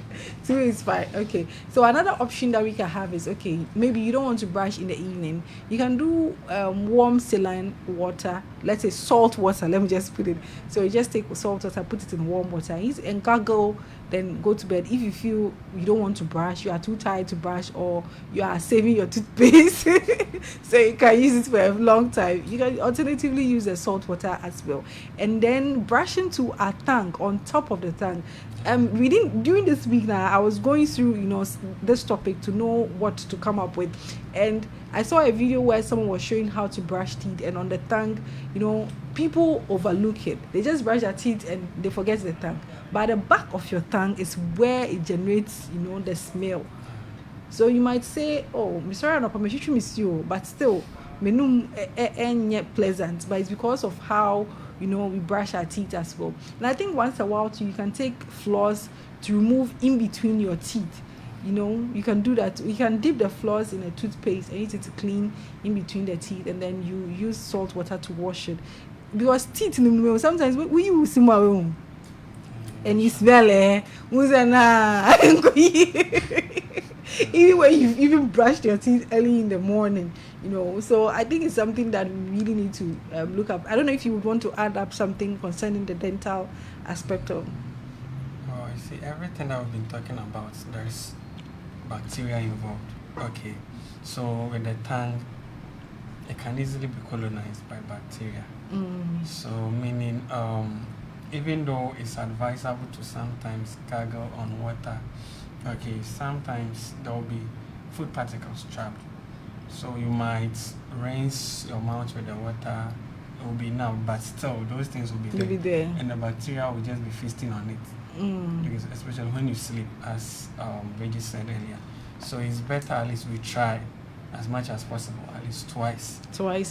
2 is fine. Okay. So another option that we can have is, okay, maybe you don't want to brush in the evening. You can do warm saline water. Let's say salt water. Let me just put it. So you just take salt water, put it in warm water, and gargle, then go to bed. If you feel you don't want to brush, you are too tired to brush, or you are saving your toothpaste, so you can use it for a long time. You can alternatively use the salt water as well. And then brushing to a tongue, on top of the tongue. During this week now, I was going through, this topic to know what to come up with. And I saw a video where someone was showing how to brush teeth, and on the tongue, people overlook it. They just brush their teeth and they forget the tongue. But the back of your tongue is where it generates, the smell. So you might say, oh, but still, ain't pleasant. But it's because of how, we brush our teeth as well. And I think once a while too, you can take floss to remove in between your teeth. You can do that. You can dip the floss in a toothpaste and use it to clean in between the teeth, and then you use salt water to wash it. Because teeth, sometimes we use them and you smell even when you've even brushed your teeth early in the morning, So I think it's something that we really need to look up. I don't know if you would want to add up something concerning the dental aspect of. Oh, I see. Everything that we've been talking about, there's bacteria involved. Okay. So with the tongue, it can easily be colonized by bacteria. So meaning, even though it's advisable to sometimes gargle on water, okay, sometimes there will be food particles trapped. So you might rinse your mouth with the water. It will be enough, but still those things will be there. And the bacteria will just be feasting on it. Because especially when you sleep, as Reggie said earlier. So it's better at least we try as much as possible, at least twice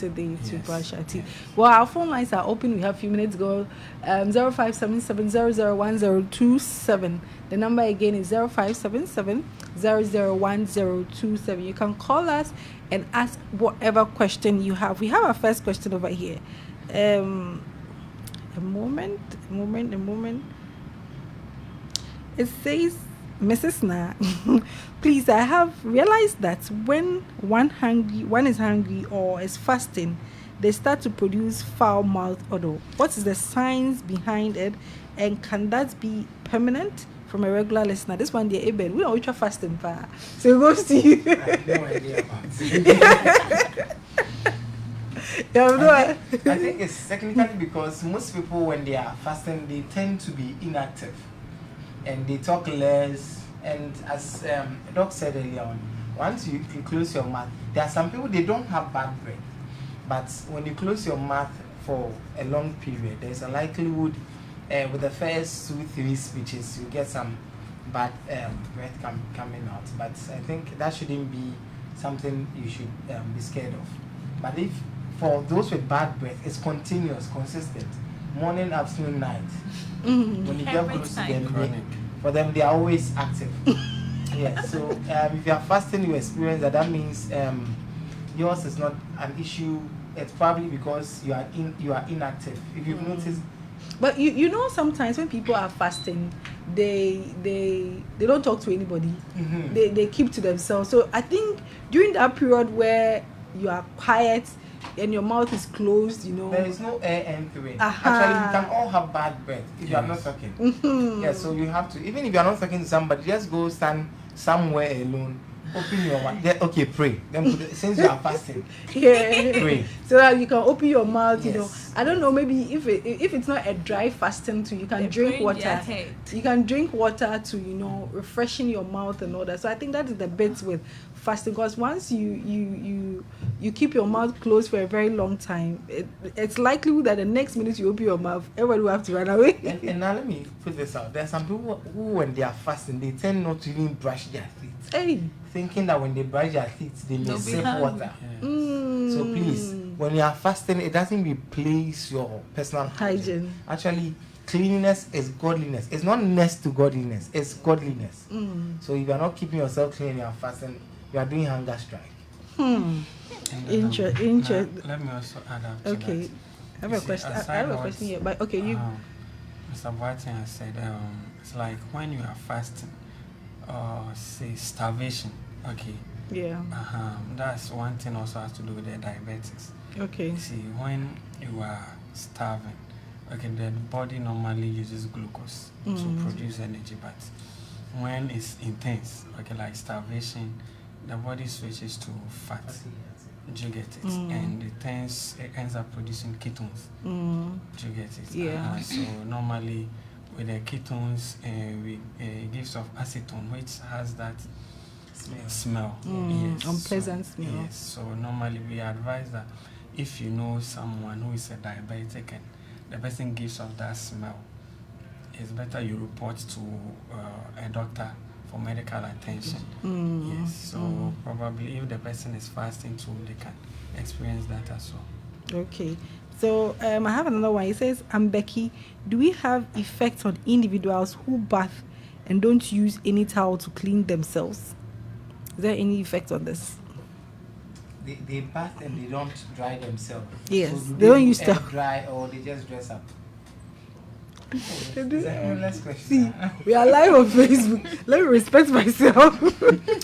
a day to brush our teeth. Well, our phone lines are open. We have a few minutes to go. 0577-001-027. The number again is 0577-001-027. You can call us and ask whatever question you have. We have our first question over here. A moment. It says, Mrs. Naa, please, I have realized that when one is hungry or is fasting, they start to produce foul mouth odor. What is the science behind it, and can that be permanent? From a regular listener, this one, dear Eben, we know which are fasting for. So it goes to you. I have no idea about it. I think it's technically because most people, when they are fasting, they tend to be inactive. And they talk less, and as Doc said earlier on, once you close your mouth, there are some people, they don't have bad breath, but when you close your mouth for a long period, there's a likelihood with the first 2-3 speeches you get some bad breath coming out. But I think that shouldn't be something you should be scared of. But if for those with bad breath, it's continuous, consistent, morning, afternoon, night. When you get close to them, for them, they are always active. Yeah. So if you are fasting, you experience that. That means yours is not an issue. It's probably because you are inactive. If you've noticed. But sometimes when people are fasting, they don't talk to anybody. They keep to themselves. So I think during that period where you are quiet and your mouth is closed, there is no air entering. Actually, we can all have bad breath if you are not talking. Yeah, so you have to, even if you are not talking to somebody, just go stand somewhere alone, open your mouth. Okay, pray. Then since you are fasting, pray. So that you can open your mouth. Yes. I don't know. Maybe if it's not a dry fasting too, you can drink water. You can drink water to refreshing your mouth and all that. So I think that is the bit with fasting, because once you keep your mouth closed for a very long time, it's likely that the next minute you open your mouth, everybody will have to run away. And now let me put this out. There are some people who, when they are fasting, they tend not to even brush their teeth. Hey. thinking that when they brush their teeth, they may They'll be sip hungry. water. Yeah. So please, when you are fasting, it doesn't replace your personal hygiene. Actually, cleanliness is godliness. It's not next to godliness. It's godliness. So if you are not keeping yourself clean, you are fasting. You are doing hunger strike. And, Interest. Let me also add up to Okay. that. I have You a see, question. I aside have a what, question here, but okay, you. Mr. Boateng has said, it's like when you are fasting, say starvation. Okay. Yeah. That's one thing also has to do with the diabetics. Okay. You see, when you are starving, okay, the body normally uses glucose to produce energy, but when it's intense, okay, like starvation, the body switches to fat. Do you get it? And it ends up producing ketones. Do you get it? Yeah. So normally with the ketones, it gives off acetone, which has that smell. Yes. Unpleasant smell. Yes. So normally we advise that if you know someone who is a diabetic and the person gives off that smell, it's better you report to a doctor for medical attention. Yes. So probably if the person is fasting too, they can experience that as well. Okay. So I have another one. It says, I'm Becky. Do we have effects on individuals who bath and don't use any towel to clean themselves? Is there any effect on this? They bath and they don't dry themselves. Yes, So they don't do use air towel. dry or they just dress up. Is that endless question? See, we are live on Facebook. Let me respect myself.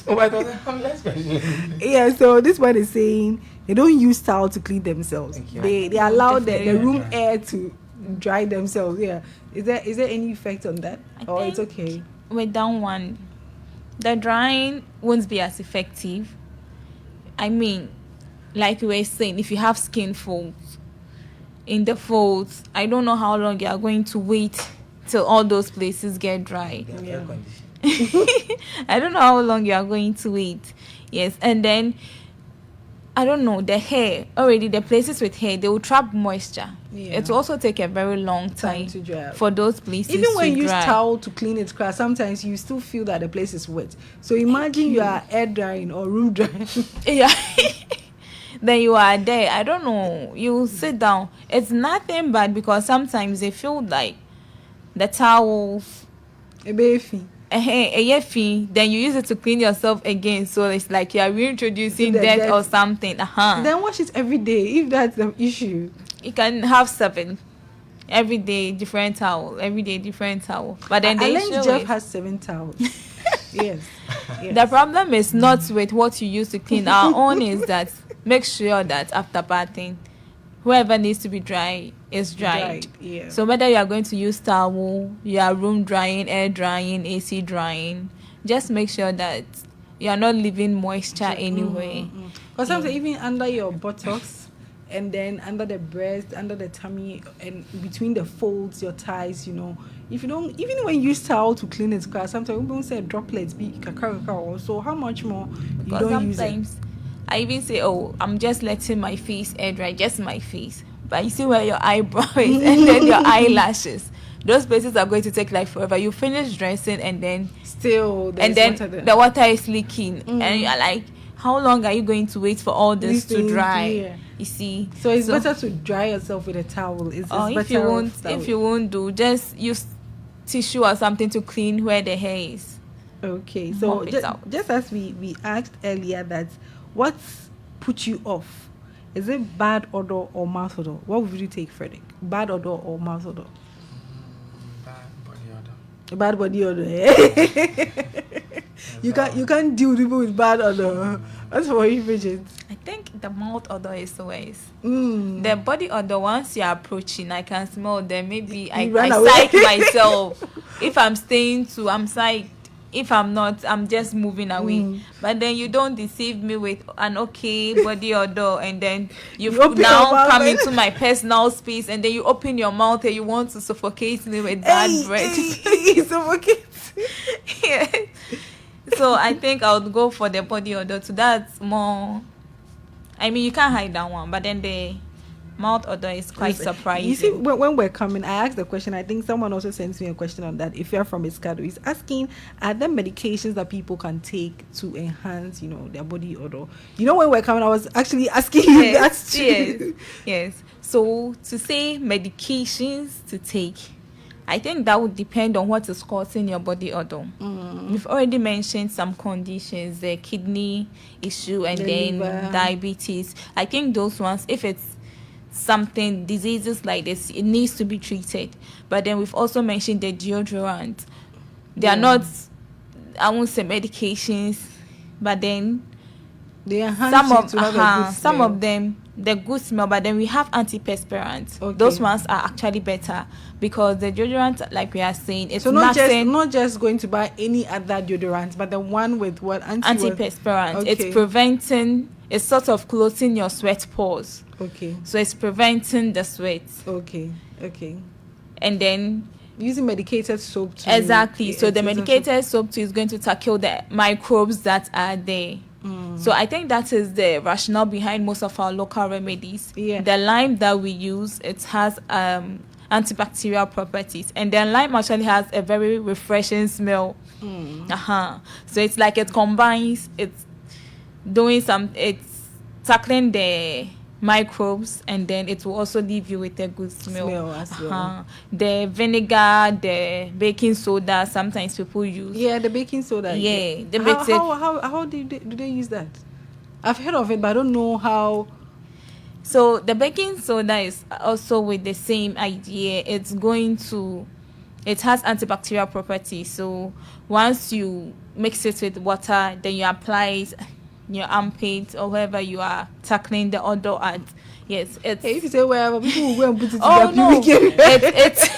Oh, I thought endless question. Yeah, so this one is saying they don't use towel to clean themselves. Okay. They allow the Definitely. room air to dry themselves. Yeah. Is there any effect on that? I Or it's think- okay? With that one, the drying won't be as effective. I mean, like we were saying, if you have skin folds, in the folds, I don't know how long you are going to wait till all those places get dry. They are Yeah. air conditioned. I don't know how long you are going to wait. Yes, and then I don't know, the hair, already the places with hair, they will trap moisture. Yeah. It will also take a very long Time time to dry. for those places Even when to you use dry. towel to clean it, cause sometimes you still feel that the place is wet. So imagine you are air drying or room drying. Yeah. Then you are there. I don't know. You sit down. It's nothing bad because sometimes they feel like the towels, A baby. then you use it to clean yourself again. So it's like you are reintroducing To the dirt dirt. or something. Then wash it every day if that's the issue. You can have 7 every day, different towel. Every day, different towel. But then I they learned show Jeff it. has 7 towels. Yes. The problem is not with what you use to clean. Our own is that make sure that after bathing, whoever needs to be dry is dried. Yeah. So whether you are going to use towel, you are room drying, air drying, AC drying, just make sure that you are not leaving moisture anyway. Because sometimes even under your buttocks and then under the breast, under the tummy, and between the folds, your thighs, if you don't, even when you use towel to clean it, because sometimes we don't say droplets be kakaka. So how much more you Because don't use it? sometimes I even say, oh, I'm just letting my face air dry, just my face. But you see where your eyebrow is and then your eyelashes. Those places are going to take like forever. You finish dressing and then Still, and then the water is leaking. And you're like, how long are you going to wait for all this These to things, dry? yeah. You see. So it's better to dry yourself with a towel. It's Or better if you won't, off towel. if you won't do, just use tissue or something to clean where the hair is. Okay, so Mop it out. just as we asked earlier, that what put you off? Is it bad odor or mouth odor? What would you take, Frederick? Bad odor or mouth odor? Bad body odor. Bad body odor. You can't deal with people with bad odor. That's for you, Bridget. I think the mouth odor is worse. Mm. The body odor, once you're approaching, I can smell them. Maybe I run away. psych myself. If I'm staying too, I'm psyched. If I'm not, I'm just moving away. But then you don't deceive me with an okay body odor, and then You you open your now mouth come and- into my personal space, and then you open your mouth and you want to suffocate me with bad breath. Suffocate. Yeah. So I think I would go for the body odor too. That's more. I mean, you can't hide that one, but then mouth odor is quite surprising. You see, when we're coming, I asked the question. I think someone also sent me a question on that. If you're from Escado, he's asking, are there medications that people can take to enhance, their body odor? When we're coming, I was actually asking you that too. Yes. So to say medications to take, I think that would depend on what is causing your body odor. We've already mentioned some conditions, the kidney issue and then liver, diabetes. I think those ones, if it's something, diseases like this, it needs to be treated. But then we've also mentioned the deodorant. They are not, I won't say medications, but then they enhance some of them, the good smell, but then we have antiperspirants. Okay. Those ones are actually better because the deodorant, like we are saying, it's not just going to buy any other deodorant, but the one with what antiperspirant. Okay. It's preventing, it's sort of closing your sweat pores. Okay. So it's preventing the sweat. Okay. And then using medicated soap too. Exactly. So the medicated soap too is going to tackle the microbes that are there. So I think that is the rationale behind most of our local remedies. Yeah. The lime that we use, it has antibacterial properties, and the lime actually has a very refreshing smell. So it's like it combines, it's tackling the microbes, and then it will also leave you with a good smell as well. The vinegar, the baking soda, sometimes people use. Yeah, the baking soda. Yeah. How do they use that? I've heard of it, but I don't know how. So the baking soda is also with the same idea. It has antibacterial properties. So once you mix it with water, then you apply it your armpit or wherever you are tackling the odor at. Yes, it's. If you say wherever, people will go and put it in it's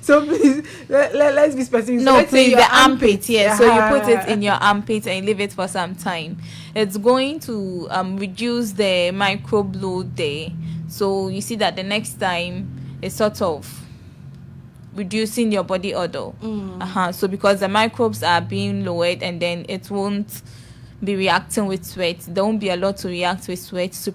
so please let's be specific. No, so please, the armpit. Yes, so you put it in your armpit and leave it for some time. It's going to reduce the microbe load there. So you see that the next time it's sort of reducing your body odor. So because the microbes are being lowered, and then it won't be reacting with sweat. There won't be a lot to react with sweat to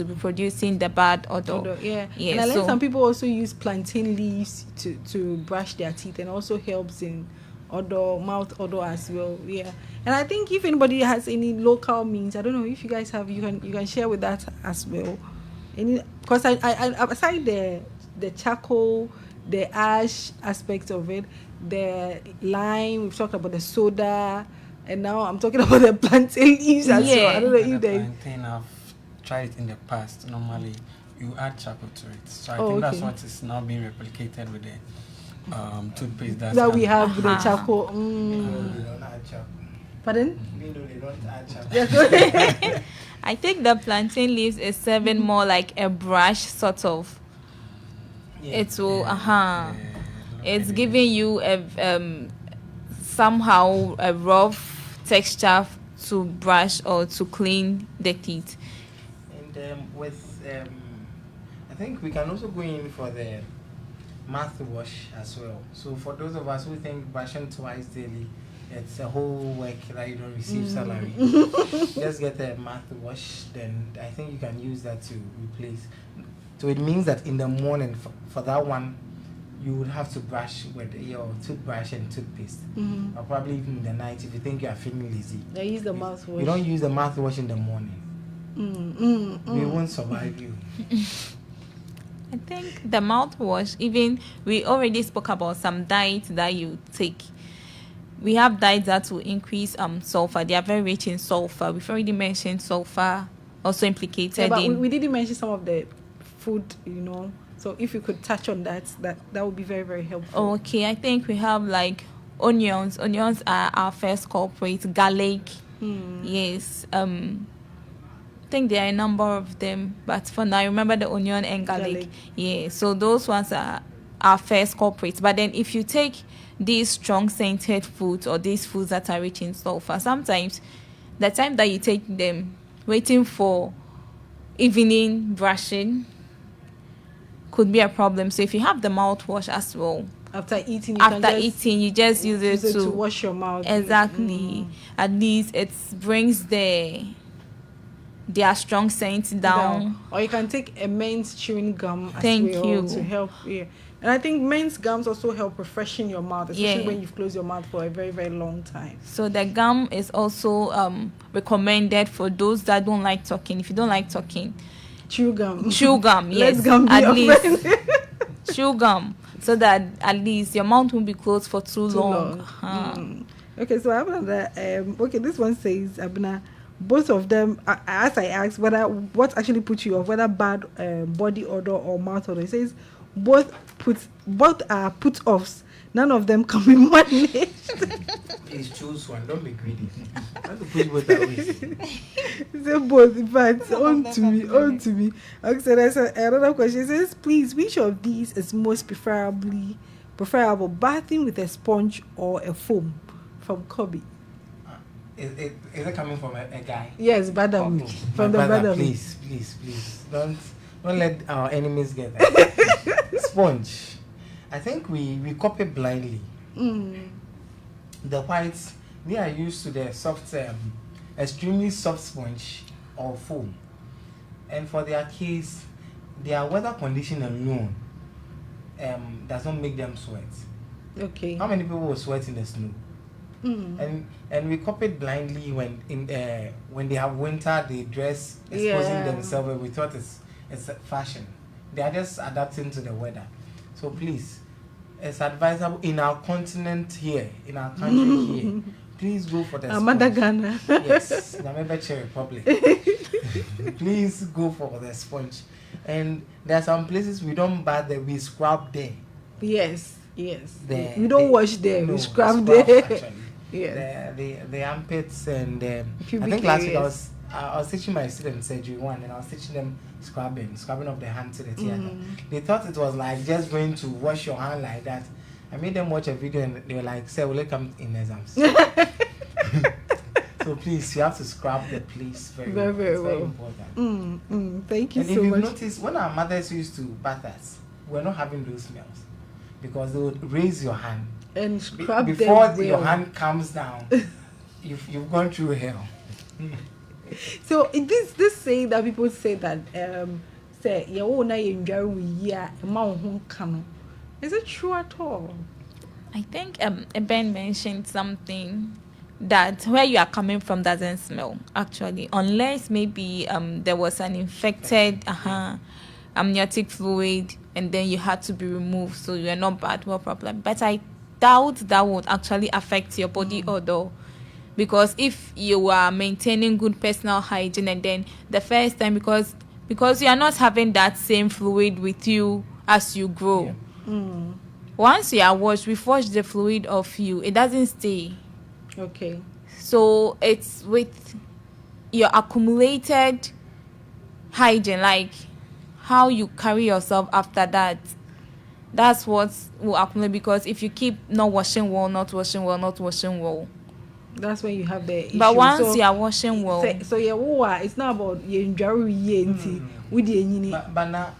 be producing the bad odor. Yeah. And I learned some people also use plantain leaves to brush their teeth, and also helps in mouth odor as well. Yeah. And I think if anybody has any local means, I don't know if you guys have, you can share with that as well. Because I aside the charcoal, the ash aspect of it, the lime, we've talked about the soda. And now I'm talking about the plantain leaves as well. I don't know if they. Plantain, I've tried it in the past. Normally, you add charcoal to it. So I think that's what is now being replicated with the toothpaste that we have with the charcoal. They don't add charcoal. Pardon? They don't add charcoal. I think the plantain leaves is serving more like a brush sort of. Yeah. It will. It's giving you a somehow a rough texture to brush or to clean the teeth. And I think we can also go in for the mouthwash as well. So for those of us who think brushing twice daily, it's a whole work that you don't receive salary. Just get a mouthwash, then I think you can use that to replace. So it means that in the morning, for that one, you would have to brush with your toothbrush and toothpaste. Or probably even in the night if you think you are feeling lazy. I use the mouthwash. You don't use the mouthwash in the morning. We won't survive you. I think the mouthwash, even we already spoke about some diets that you take. We have diets that will increase sulfur. They are very rich in sulfur. We've already mentioned sulfur also implicated but we didn't mention some of the food, So if you could touch on that would be very, very helpful. Okay, I think we have like onions. Onions are our first culprit. Garlic. Yes. I think there are a number of them, but for now, remember the onion and garlic. Yeah, so those ones are our first culprits. But then if you take these strong scented foods or these foods that are rich in sulfur, sometimes the time that you take them, waiting for evening brushing, could be a problem. So if you have the mouthwash as well, after eating, you just use it to wash your mouth. Exactly. At least it brings the their strong scents down. Or you can take a men's chewing gum as Thank well you. to help. Yeah. And I think men's gums also help refreshing your mouth, especially when you've closed your mouth for a very, very long time. So the gum is also recommended for those that don't like talking. If you don't like talking, chew gum. Chew gum, yes. Let gum be at your least friend. chew gum, so that at least your mouth won't be closed for too long. Okay, so Abna, okay, this one says, Abna, both of them, as I asked what actually put you off, whether bad body odor or mouth odor, it says both are put offs. None of them can be managed. Please choose one. Don't be greedy. Don't put both away. Say both, but on to me. Okay, so there's another question. It says, please, which of these is most preferable, bathing with a sponge or a foam? From Kobe. Is it coming from a guy? Yes, brother. From the brother. Please. Don't let our enemies get that. Sponge. I think we copy blindly. The whites, they are used to the soft, extremely soft sponge or foam. And for their case, their weather condition alone does not make them sweat. Okay. How many people will sweat in the snow? And we copied blindly when they have winter, they dress exposing themselves. We thought it's a fashion. They are just adapting to the weather. So please, it's advisable in our continent here, in our country here. Please go for the sponge. Ghana. Yes, Namibia Czech Republic. Please go for the sponge. And there are some places we don't bath there, we scrub there. Yes. We don't wash there, we scrub there. Actually. Yes. The armpits and I Pubic think last week areas. I was teaching my students surgery 1, and I was teaching them scrubbing of the hand to the theater. They thought it was like just going to wash your hand like that. I made them watch a video and they were like, "Sir, will it come in exams?" So please, you have to scrub the place very well. It's very important. Thank you and so if much. you've noticed, when our mothers used to bath us, we're not having those smells because they would raise your hand and scrub before them your well. hand comes down. You've gone through hell. So this saying that people say that say is it true at all? I think Ben mentioned something that where you are coming from doesn't smell actually, unless maybe there was an infected amniotic fluid and then you had to be removed, so you are not bad, no problem. But I doubt that would actually affect your body odor. Because if you are maintaining good personal hygiene, and then the first time, because you are not having that same fluid with you as you grow. Once you are washed, we've washed the fluid off you. It doesn't stay. Okay. So it's with your accumulated hygiene, like how you carry yourself after that. That's what will accumulate, because if you keep not washing well, that's when you have the issue. But once you are washing well, it's not about But now,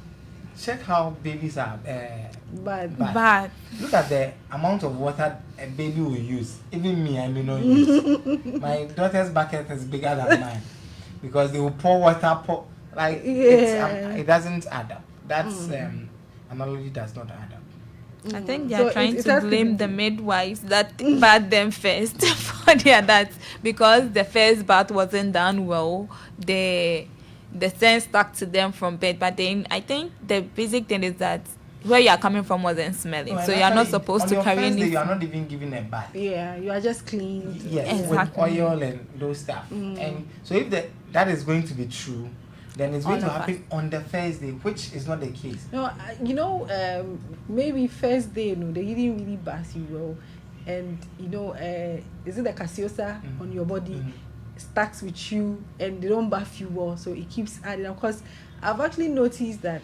check how babies are bad. Look at the amount of water a baby will use. Even me, I may not use. My daughter's bucket is bigger than mine because they will pour water. It doesn't add up. That's analogy does not add up. I think they are trying to blame the midwives that bathed them first for their that, because the first bath wasn't done well. The scent stuck to them from bed. But then I think the basic thing is that where you are coming from wasn't smelling, so you are not supposed to carry anything. You are not even given a bath. Yeah, you are just clean. Yes, exactly. With oil and those stuff. And so if that is going to be true, then it's going to happen on the first day, which is not the case. No, maybe first day, they didn't really bath you well, and is it the casiosa on your body stacks with you, and they don't bath you well, so it keeps adding. Of course, I've actually noticed that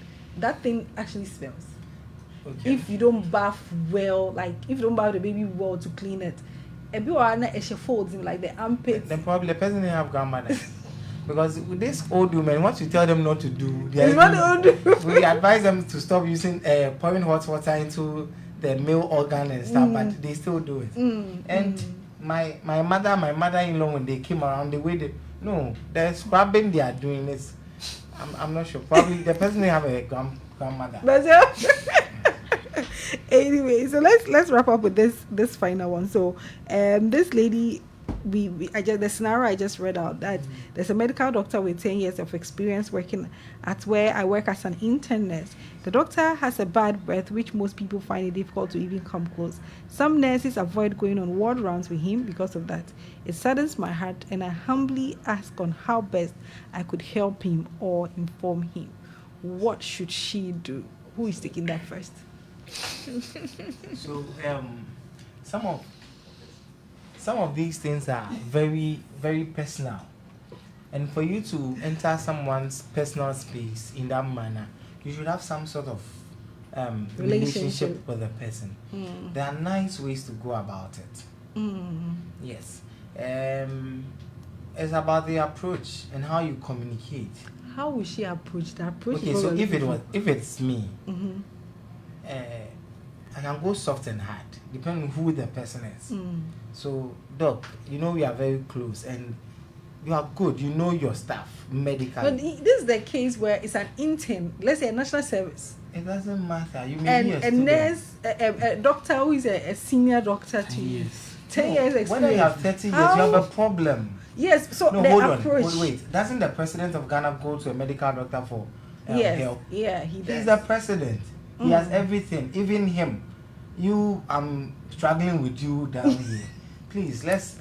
thing actually smells. Okay. If you don't bath well, like if you don't bath the baby well to clean it, and people are not folds in like the armpits. Then probably the person didn't have grandmother. Because with this old women, once you tell them not to do, we advise them to stop using pouring hot water into the male organ and stuff, but they still do it. And my mother-in-law, when they came around, the way No, the scrubbing they are doing is, I'm not sure. Probably the person may have a grandmother. But anyway, so let's wrap up with this final one. So this lady, the scenario I just read out, that there's a medical doctor with 10 years of experience working at where I work as an intern nurse. The doctor has a bad breath, which most people find it difficult to even come close. Some nurses avoid going on ward rounds with him because of that. It saddens my heart, and I humbly ask on how best I could help him or inform him. What should she do? Who is taking that first? So some of these things are very, very personal, and for you to enter someone's personal space in that manner, you should have some sort of relationship with the person. There are nice ways to go about it. Yes. It's about the approach and how you communicate. How will she approach the approach? Okay, so if it's me, I can go soft and hard, depending on who the person is. So, doc, you know we are very close, and you are good. You know your stuff medically. But this is the case where it's an intern, let's say a national service. It doesn't matter. You may be a student. Nurse, a doctor who is a senior doctor to you. 10 years experience. When you have 30 years, you have a problem. Yes, so no, the hold approach. on. Wait. Doesn't the president of Ghana go to a medical doctor for help? Yeah, he does. He's the president. He has everything, even him. I'm struggling with you down here. Please, let's.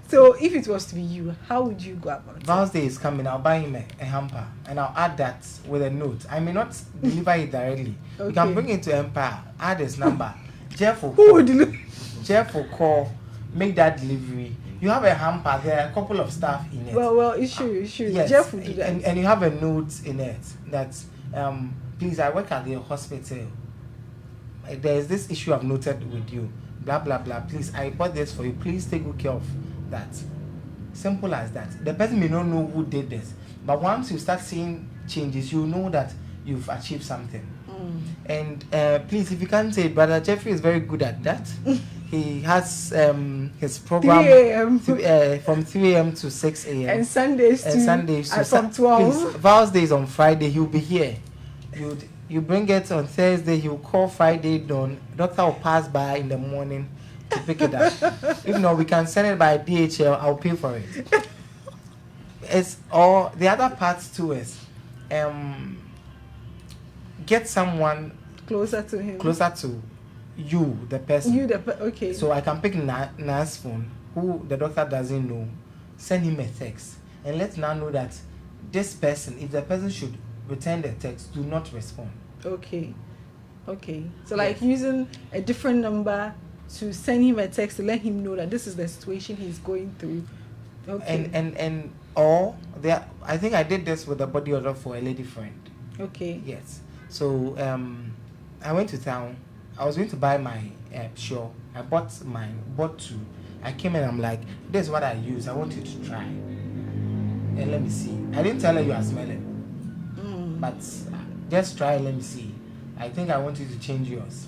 So, if it was to be you, how would you go about it? Val's Day is coming. I'll buy him a hamper, and I'll add that with a note. I may not deliver it directly. Okay. You can bring it to Empire. Add his number. Jeff will call. Jeff will call. Make that delivery. You have a hamper. There are a couple of staff in it. Well, it should. Yes. Jeff will do that. And you have a note in it that, please, I work at the hospital. There's this issue I've noted with you. Blah, blah, blah. Please, I bought this for you. Please take good care of that. Simple as that. The person may not know who did this. But once you start seeing changes, you know that you've achieved something. And please, if you can't say it, Brother Jeffrey is very good at that. He has his program from 3 a.m. to 6 a.m. And Sundays too, from 12. Please, Val's Day is on Friday. He'll be here. You bring it on Thursday. He'll call Friday dawn. Doctor will pass by in the morning to pick it up. If not, we can send it by DHL. I'll pay for it. It's all the other parts too is get someone closer to him, closer to you, the person. Okay. So I can pick Na's phone, who the doctor doesn't know, send him a text, and let Na know that this person, if the person should return the text, do not respond. Okay. So like using a different number to send him a text to let him know that this is the situation he's going through. Okay. And or there, I think I did this with a body odor for a lady friend. Okay. Yes. So I went to town. I was going to buy my show. I bought two. I came in, I'm like, this is what I use. I want you to try. And let me see. I didn't tell her you are smelling. But just try, let me see. I think I want you to change yours.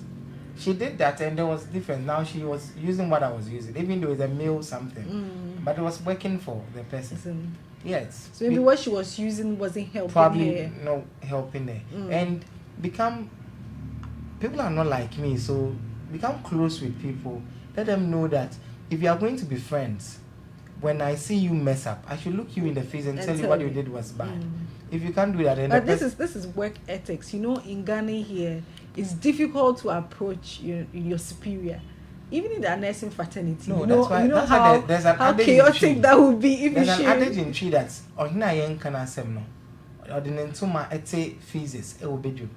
She did that and there was difference. Now she was using what I was using, even though it's a meal something. But it was working for the person. Yes. So maybe what she was using wasn't helping probably her. No helping her. And people are not like me, so become close with people. Let them know that if you are going to be friends, when I see you mess up, I should look you in the face and tell you what you did was bad. If you can't do that, then but this is work ethics. You know, in Ghana here, it's difficult to approach your superior, even in the nursing fraternity. No, that's why. You know that's how, why there's an how adage chaotic in that would be if there's you an share. adage in tree that ohina yen kana sem no ordinentuma ete physics e will be do.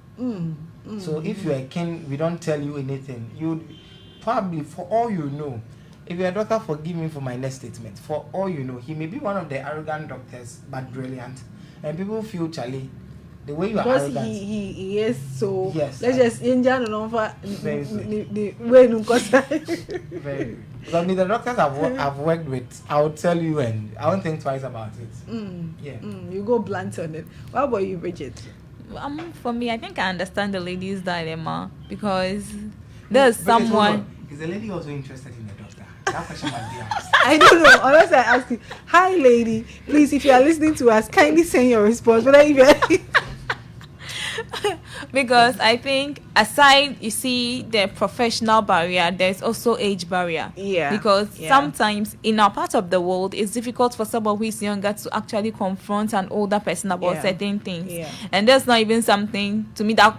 So if you are king, we don't tell you anything. You probably, for all you know, if you're a doctor, forgive me for my next statement. For all you know, he may be one of the arrogant doctors, but brilliant. And people feel, Charlie, the way you are because arrogant. he is so. Yes. Let's just enjoy the number. Very. Because the doctors I've worked with, I will tell you, and I won't think twice about it. You go blunt on it. What about you, Bridget? For me, I think I understand the lady's dilemma because there's someone. Is the lady also interested in the doctor? That question might be asked. I don't know. Unless I ask you, hi lady, please, if you are listening to us, kindly send your response. But Because I think aside, you see, the professional barrier, there's also age barrier. Yeah. Because sometimes in our part of the world, it's difficult for someone who is younger to actually confront an older person about certain things. Yeah. And that's not even something to me that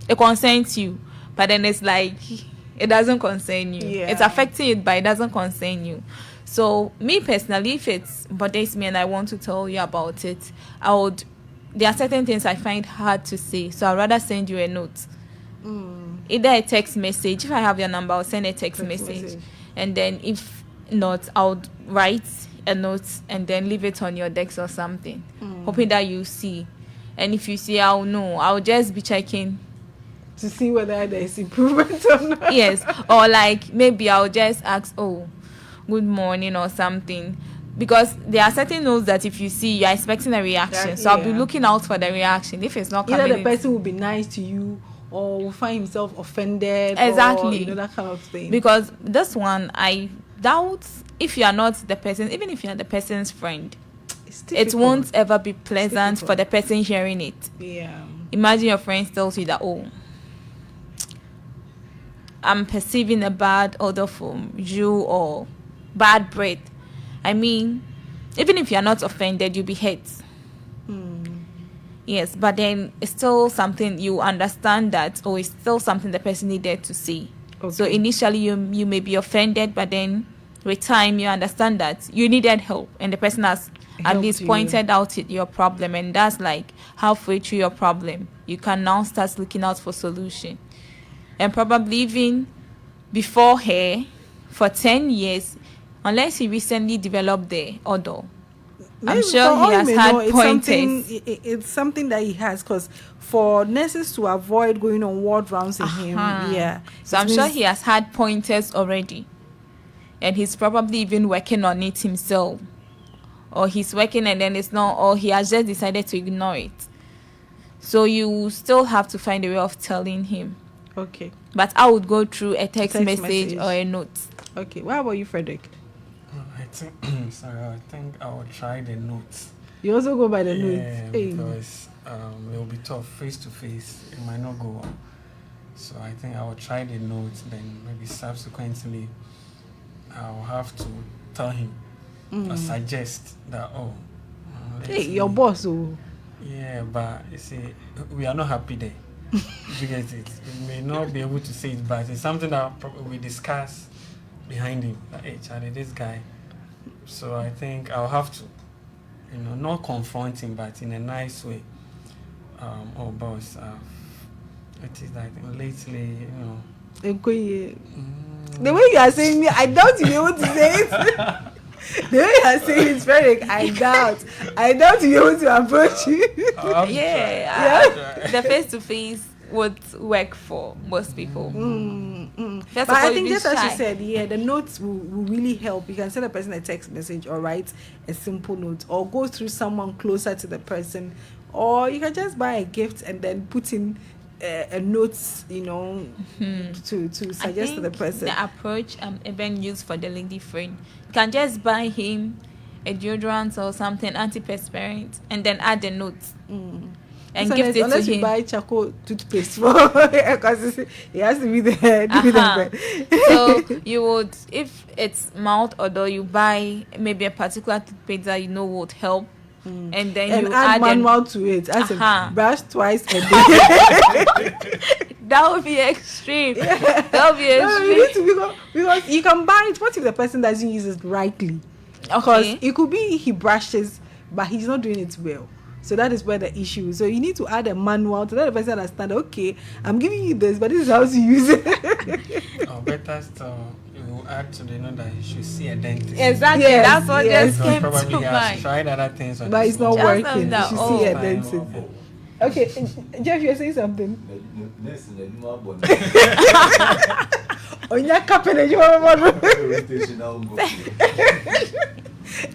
it concerns you. But then it's like, it doesn't concern you. Yeah. It's affecting you, but it doesn't concern you. So me personally, if it bothers me and I want to tell you about it, there are certain things I find hard to say, so I'd rather send you a note. Either a text message. If I have your number, I'll send a text message. And then if not, I'll write a note and then leave it on your desk or something, hoping that you see. And if you see, I'll know. I'll just be checking to see whether there's improvement or not. Yes, or like maybe I'll just ask, oh, good morning or something. Because there are certain notes that if you see, you're expecting a reaction. So I'll be looking out for the reaction. If it's not coming, either the person will be nice to you or will find himself offended. Exactly. Or, that kind of thing. Because this one, I doubt if you are not the person, even if you are the person's friend, it won't ever be pleasant for the person hearing it. Yeah. Imagine your friend tells you that, oh, I'm perceiving a bad odor from you or bad breath. I mean, even if you're not offended, you'll be hurt. Yes, but then it's still something you understand that, or it's still something the person needed to see. Okay. So initially you may be offended, but then with time you understand that you needed help and the person has at least pointed out your problem, and that's like halfway through your problem. You can now start looking out for solution. And probably even before her for 10 years, unless he recently developed the odor. I'm sure he has had pointers. It's something that he has, because for nurses to avoid going on ward rounds in him, So I'm sure he has had pointers already. And he's probably even working on it himself. Or he's working and then it's not, or he has just decided to ignore it. So you still have to find a way of telling him. Okay. But I would go through a text message or a note. Okay. What about you, Frederick? I think I will try the notes. You also go by the notes? Because it will be tough. Face to face, it might not go on. So I think I will try the notes, then maybe subsequently I'll have to tell him or suggest that, your boss. Yeah, but you see, we are not happy there. You get it? We may not be able to say it, but it's something that we discuss behind him. Like, hey, Charlie, this guy. So I think I'll have to, not confront him, but in a nice way. Boss, it is like lately, the way you are saying me, I doubt you'll be able to say it. The way you are saying it, Frederick, I doubt you'll be able to approach you. The face-to-face would work for most people. But I think just as you said, the notes will really help. You can send a person a text message or write a simple note or go through someone closer to the person, or you can just buy a gift and then put in a note, to suggest to the person. The approach even used for the lady friend, you can just buy him a deodorant or something, antiperspirant, and then add the notes. And so gift it to him. Unless you buy charcoal toothpaste because it has to be there. So you would, if it's mouth odor, you buy maybe a particular toothpaste that would help. And then you add manual to it. Brush twice a day. That would be extreme. That would be extreme. Because you can buy it. What if the person doesn't use it rightly? Because it could be he brushes, but he's not doing it well. So that is where the issue is. So you need to add a manual to let the person understand, okay, I'm giving you this, but this is how to use it. Better still, you add to the note that you should see a dentist. Exactly. That's what just came to probably mind. Tried other things. But it's not working. You should see a dentist. Okay, Jeff, you're saying something?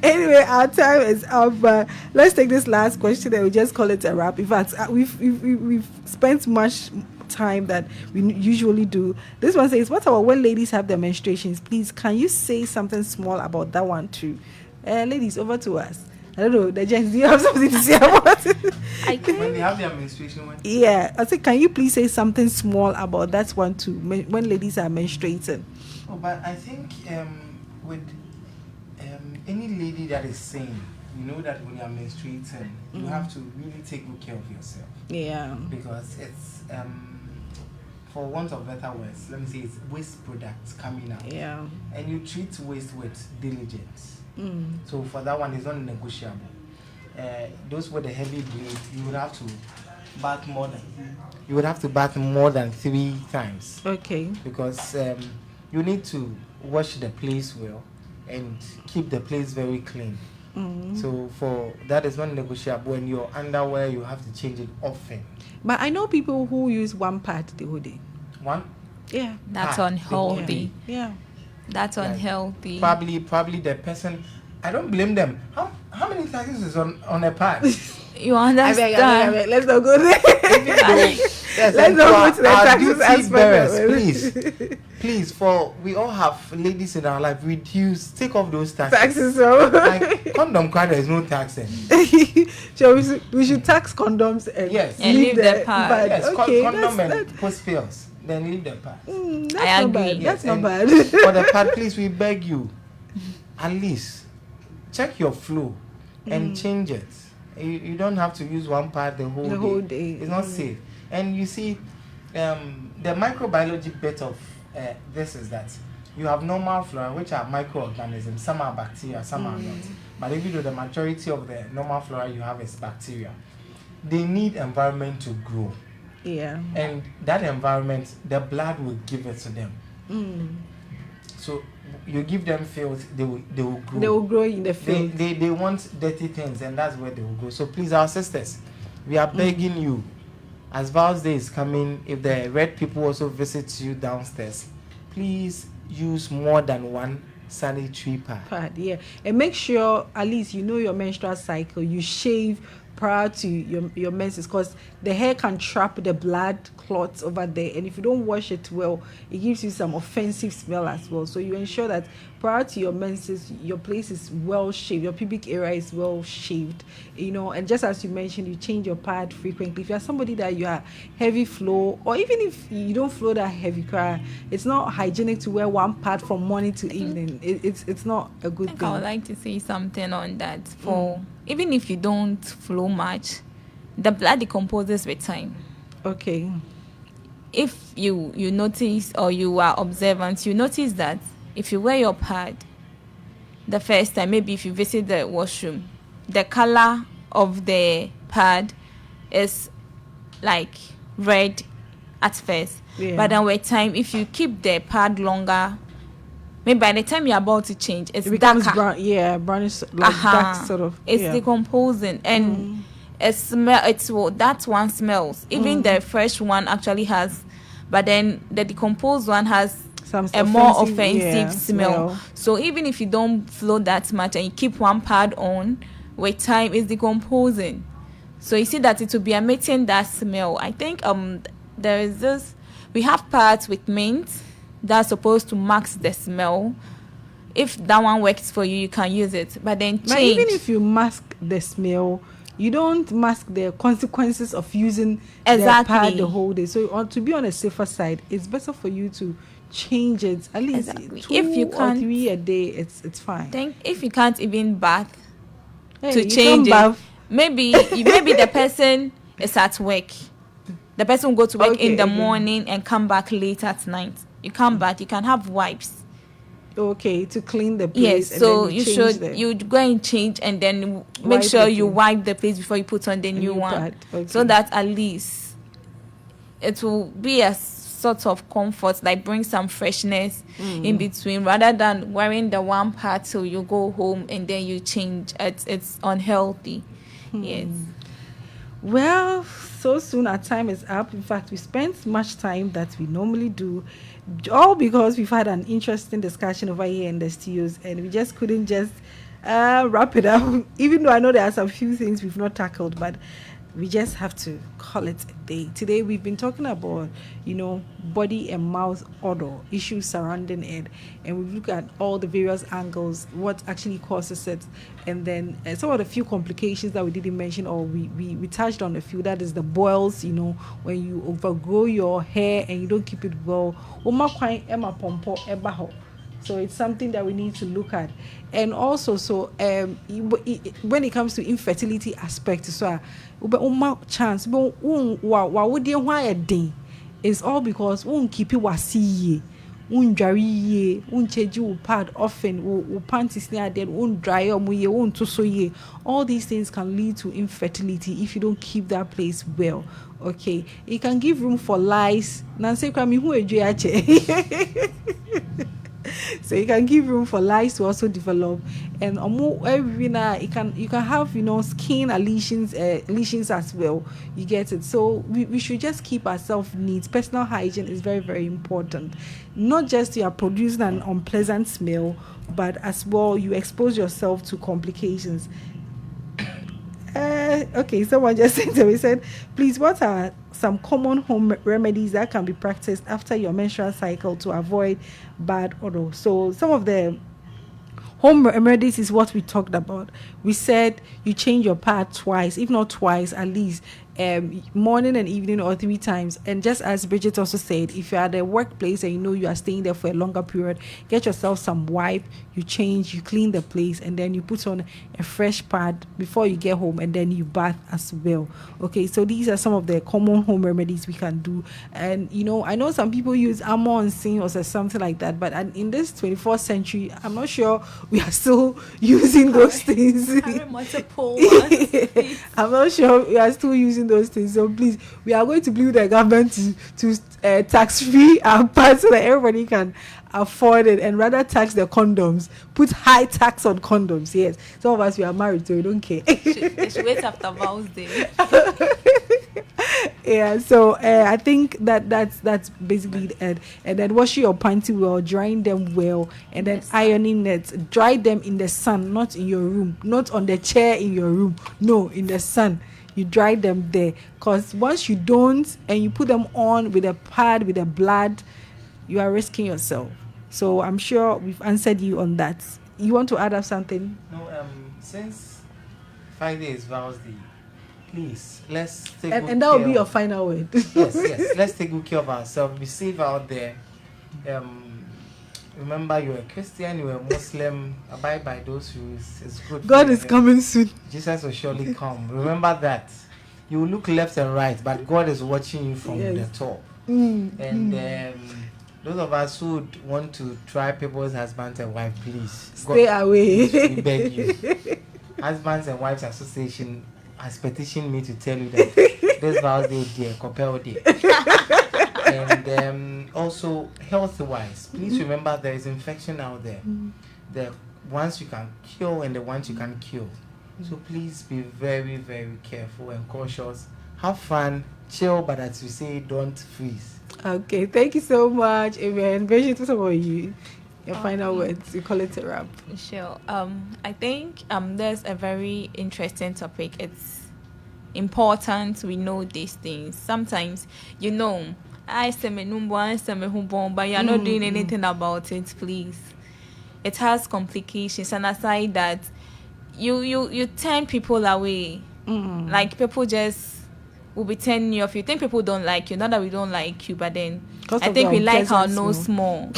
Anyway, our time is up. Let's take this last question and we'll just call it a wrap. In fact, we've spent much time that we usually do. This one says, what about when ladies have their menstruations? Please, can you say something small about that one too? Ladies, over to us. I don't know, the gents, do you have something to say about it? When they have their menstruation, Yeah, I think, can you please say something small about that one too, when ladies are menstruating? Oh, but I think with any lady that is sane, you know that when you're menstruating, you have to really take good care of yourself. Yeah. Because it's, for want of better words, let me say it's waste products coming out. Yeah. And you treat waste with diligence. So for that one, it's not negotiable. Those with the heavy bleed, you would have to bath more than 3 times. Okay. Because you need to wash the place well and keep the place very clean. So for that is not negotiable. When your underwear, you have to change it often. But I know people who use one pad the whole day. One? Yeah. That's unhealthy. Yeah. That's unhealthy. Probably the person. I don't blame them. How many taxes is on a pad? You understand? I beg, let's not go there. Yes, Let's not go to the our taxes duty aspect bearers, of it. please, for we all have ladies in our life. Take off those taxes. Taxes, so. Like condom card, there is no tax in. So we should tax condoms and Yes. And leave the pad. But, Yes, okay, condom and post pills. Then leave the pad. That's I not agree. bad. Yes, That's not and bad. For the pad, please, we beg you, at least check your flow and change it. You don't have to use one pad the whole day. It's not safe. And you see, the microbiology bit of this is that you have normal flora, which are microorganisms. Some are bacteria, some are not. But even though the majority of the normal flora you have is bacteria, they need environment to grow. Yeah. And that environment, the blood will give it to them. So you give them fields, they will grow. They will grow in the field. They want dirty things, and that's where they will grow. So please, our sisters, we are begging you, as Val's Day is coming, if the red people also visit you downstairs, please use more than one sanitary pad. Yeah. And make sure at least you know your menstrual cycle. You shave prior to your menses, because the hair can trap the blood clots over there, and if you don't wash it well, it gives you some offensive smell as well. So you ensure that prior to your menses, your place is well shaved, your pubic area is well shaved, and just as you mentioned, you change your pad frequently. If you are somebody that you are heavy flow, or even if you don't flow that heavy, it's not hygienic to wear one pad from morning to evening. It's not a good thing. I would like to say something on that. For even if you don't flow much, the blood decomposes with time. Okay. If you notice, or you are observant, you notice that if you wear your pad the first time, maybe if you visit the washroom, the color of the pad is like red at first. Yeah. But then with time, if you keep the pad longer, maybe by the time you're about to change, it becomes darker. brown. Yeah, brownish, like dark sort of. It's yeah. decomposing, and that one smells. Even the fresh one actually has, but then the decomposed one has a more offensive smell. So even if you don't flow that much and you keep one pad on, with time it's decomposing. So you see that it will be emitting that smell. I think there is this. We have pads with mint that's supposed to mask the smell. If that one works for you, you can use it. But then change. But even if you mask the smell, you don't mask the consequences of using the pad the whole day. So to be on a safer side, it's better for you to change it at least 2 if you or 3 a day. It's fine. If you can't even bath to you change it, maybe the person is at work. The person will go to work in the morning and come back late at night. You come back, you can have wipes. Okay, to clean the place. Yes, so you go and change, and then make sure you wipe the place before you put on the new one. Okay. So that at least it will be a sort of comfort, like bring some freshness in between, rather than wearing the one part till you go home and then you change. It's unhealthy. Yes. Well, so soon our time is up. In fact, we spent much time that we normally do, all because we've had an interesting discussion over here in the studios, and we just couldn't wrap it up, even though I know there are some few things we've not tackled. But we just have to call it a day. Today we've been talking about, body and mouth odor, issues surrounding it, and we look at all the various angles, what actually causes it, and then some of the few complications that we didn't mention, or we touched on a few. That is the boils, when you overgrow your hair and you don't keep it well. So it's something that we need to look at. And also, when it comes to infertility aspect, so chance it's all because keep it wasi dry change pad often panties near dead dry all these things can lead to infertility if you don't keep that place well. Okay, it can give room for lice. Nancy Kwame who so you can give room for lice to also develop, and you can have skin lesions as well. You get it. So we should just keep ourselves neat. Personal hygiene is very, very important. Not just you are producing an unpleasant smell, but as well you expose yourself to complications. Okay, someone just said to me, said, please, what are some common home remedies that can be practiced after your menstrual cycle to avoid bad odor? So some of the home remedies is what we talked about. We said you change your pad twice, if not twice, at least morning and evening, or 3 times. And just as Bridget also said, if you're at a workplace and you are staying there for a longer period, get yourself some wipe, you change, you clean the place, and then you put on a fresh pad before you get home, and then you bath as well. Okay, so these are some of the common home remedies we can do. And I know some people use Amon Sin or something like that, but in this 24th century, I'm not sure we are still using those things. I'm not sure we are still using those things. So please, we are going to plead with the government to tax free our parts so that everybody can afford it, and rather tax the condoms. Put high tax on condoms. Yes, some of us, we are married, so we don't care. They should wait after Vows Day. Yeah, so I think that's basically it. And then washing your panty well, drying them well, and then ironing it. Dry them in the sun, not in your room, not on the chair in your room. No, in the sun. You dry them there, because once you don't and you put them on with a pad with a blood, you are risking yourself. So I'm sure we've answered you on that. You want to add up something? No, since Friday is Vows Day, please let's take and that will be your final word. yes, let's take good care of ourselves. Be safe out there. Remember, you're a Christian, you're a Muslim. Abide by those rules. It's good. God is coming soon. Jesus will surely come. Remember that. You will look left and right, but God is watching you from the top. And those of us who would want to try people's husbands and wives, please stay away. We beg you. Husbands and Wives Association has petitioned me to tell you that this Vows Day, dear, compare day. And also health-wise, please remember there is infection out there. The ones you can cure and the ones you can't cure. So please be very, very careful and cautious. Have fun, chill, but as we say, don't freeze. Okay, thank you so much, Amen. Bridget, what about you? Your final words. You call it a wrap. Sure. I think there's a very interesting topic. It's important we know these things. Sometimes I say me number, I say me hubon, but you're not doing anything about it, please. It has complications, and aside that, you turn people away. Like people just will be turning you off. You think people don't like you, not that we don't like you, but then I think we like our nose more.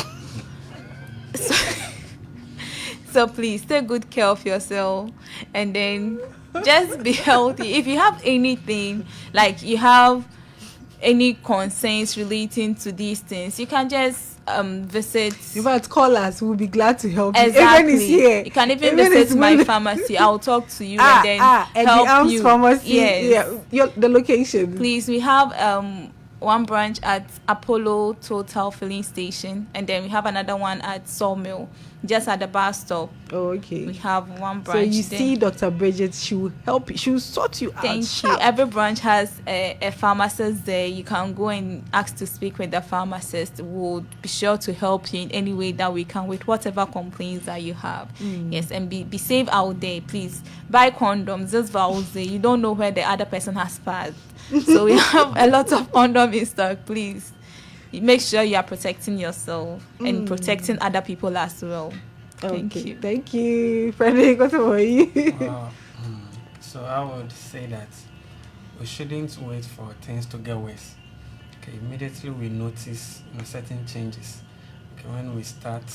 So please take good care of yourself, and then just be healthy. If you have anything, like you have any concerns relating to these things, you can just visit. In fact, call us. We'll be glad to help you. Exactly. Even is here. You can even visit my pharmacy. I'll talk to you and then and help the Arms you. Pharmacy. Yes. Yeah, the location. Please, we have one branch at Apollo Total Filling Station, and then we have another one at Sawmill, just at the bus stop. Oh, okay. We have one branch. So you there. see Dr. Bridget, she will help you, she will sort you out. Thank you. Every branch has a pharmacist there. You can go and ask to speak with the pharmacist. We'll be sure to help you in any way that we can with whatever complaints that you have. Yes, and be safe out there, please. Buy condoms. This vows you don't know where the other person has passed. So we have a lot of condom in stock, please. Make sure you are protecting yourself and protecting other people as well. Thank you. Thank you. Frederick, what about you? So I would say that we shouldn't wait for things to get worse. Okay, immediately we notice certain changes. Okay, when we start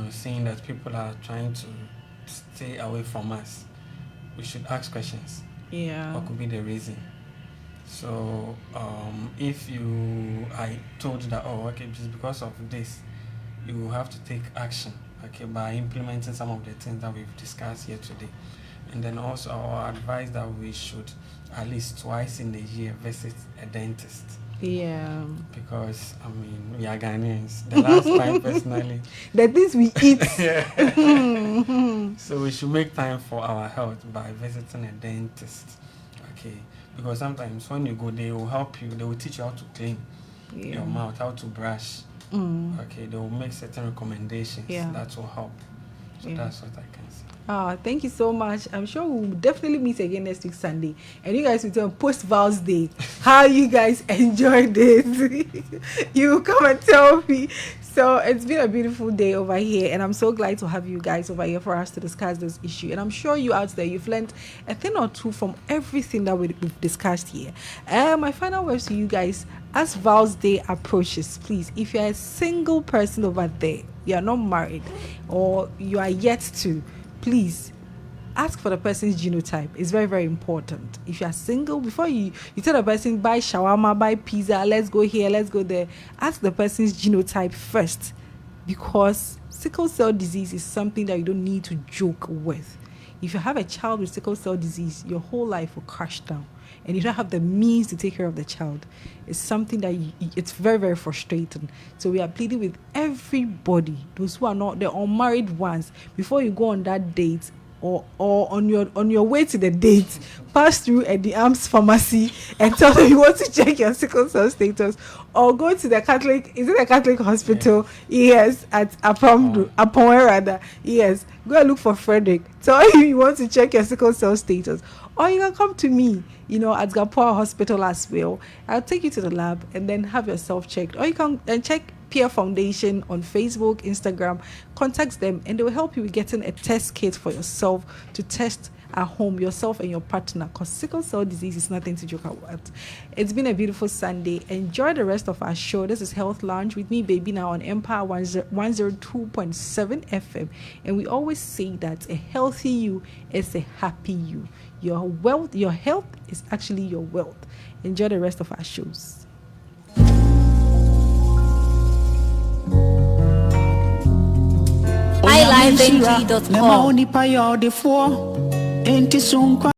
seeing that people are trying to stay away from us, we should ask questions. Yeah. What could be the reason? So if you are told that, just because of this, you have to take action, by implementing some of the things that we've discussed here today. And then also our advice that we should at least twice in a year visit a dentist. Yeah. Because, we are Ghanaians. The last time, personally. The things we eat. So we should make time for our health by visiting a dentist. Okay. Because sometimes when you go, they will help you. They will teach you how to clean your mouth, how to brush. Okay. They will make certain recommendations that will help. So that's what I can say. Thank you so much. I'm sure we'll definitely meet again next week Sunday, and you guys will tell post Vows Day how you guys enjoyed it. You come and tell me. So it's been a beautiful day over here, and I'm so glad to have you guys over here for us to discuss this issue. And I'm sure you out there, you've learned a thing or two from everything that we've discussed here. My final words to you guys, as Vows Day approaches, please, if you're a single person over there, you are not married, or you are yet to, please ask for the person's genotype. It's very, very important. If you are single, before you tell the person, buy shawarma, buy pizza, let's go here, let's go there, ask the person's genotype first, because sickle cell disease is something that you don't need to joke with. If you have a child with sickle cell disease, your whole life will crash down, and you don't have the means to take care of the child. It's something that it's very, very frustrating. So we are pleading with everybody, those who are not the unmarried ones, before you go on that date, or on your way to the date, pass through the Arms pharmacy and tell them you want to check your sickle cell status, or go to the Catholic hospital? Yes, at Apom rather. Yes, go and look for Frederick. Tell him you want to check your sickle cell status, or you can come to me, at Gapua Hospital as well. I'll take you to the lab and then have yourself checked, or you can check Peer Foundation on Facebook, Instagram. Contact them and they will help you with getting a test kit for yourself to test at home, yourself and your partner, because sickle cell disease is nothing to joke about. It's been a beautiful Sunday. Enjoy the rest of our show. This is Health Lounge with me, Baby Now, on Empire 102.7 FM. And we always say that a healthy you is a happy you. Your health is actually your wealth. Enjoy the rest of our shows. iLiveNG.com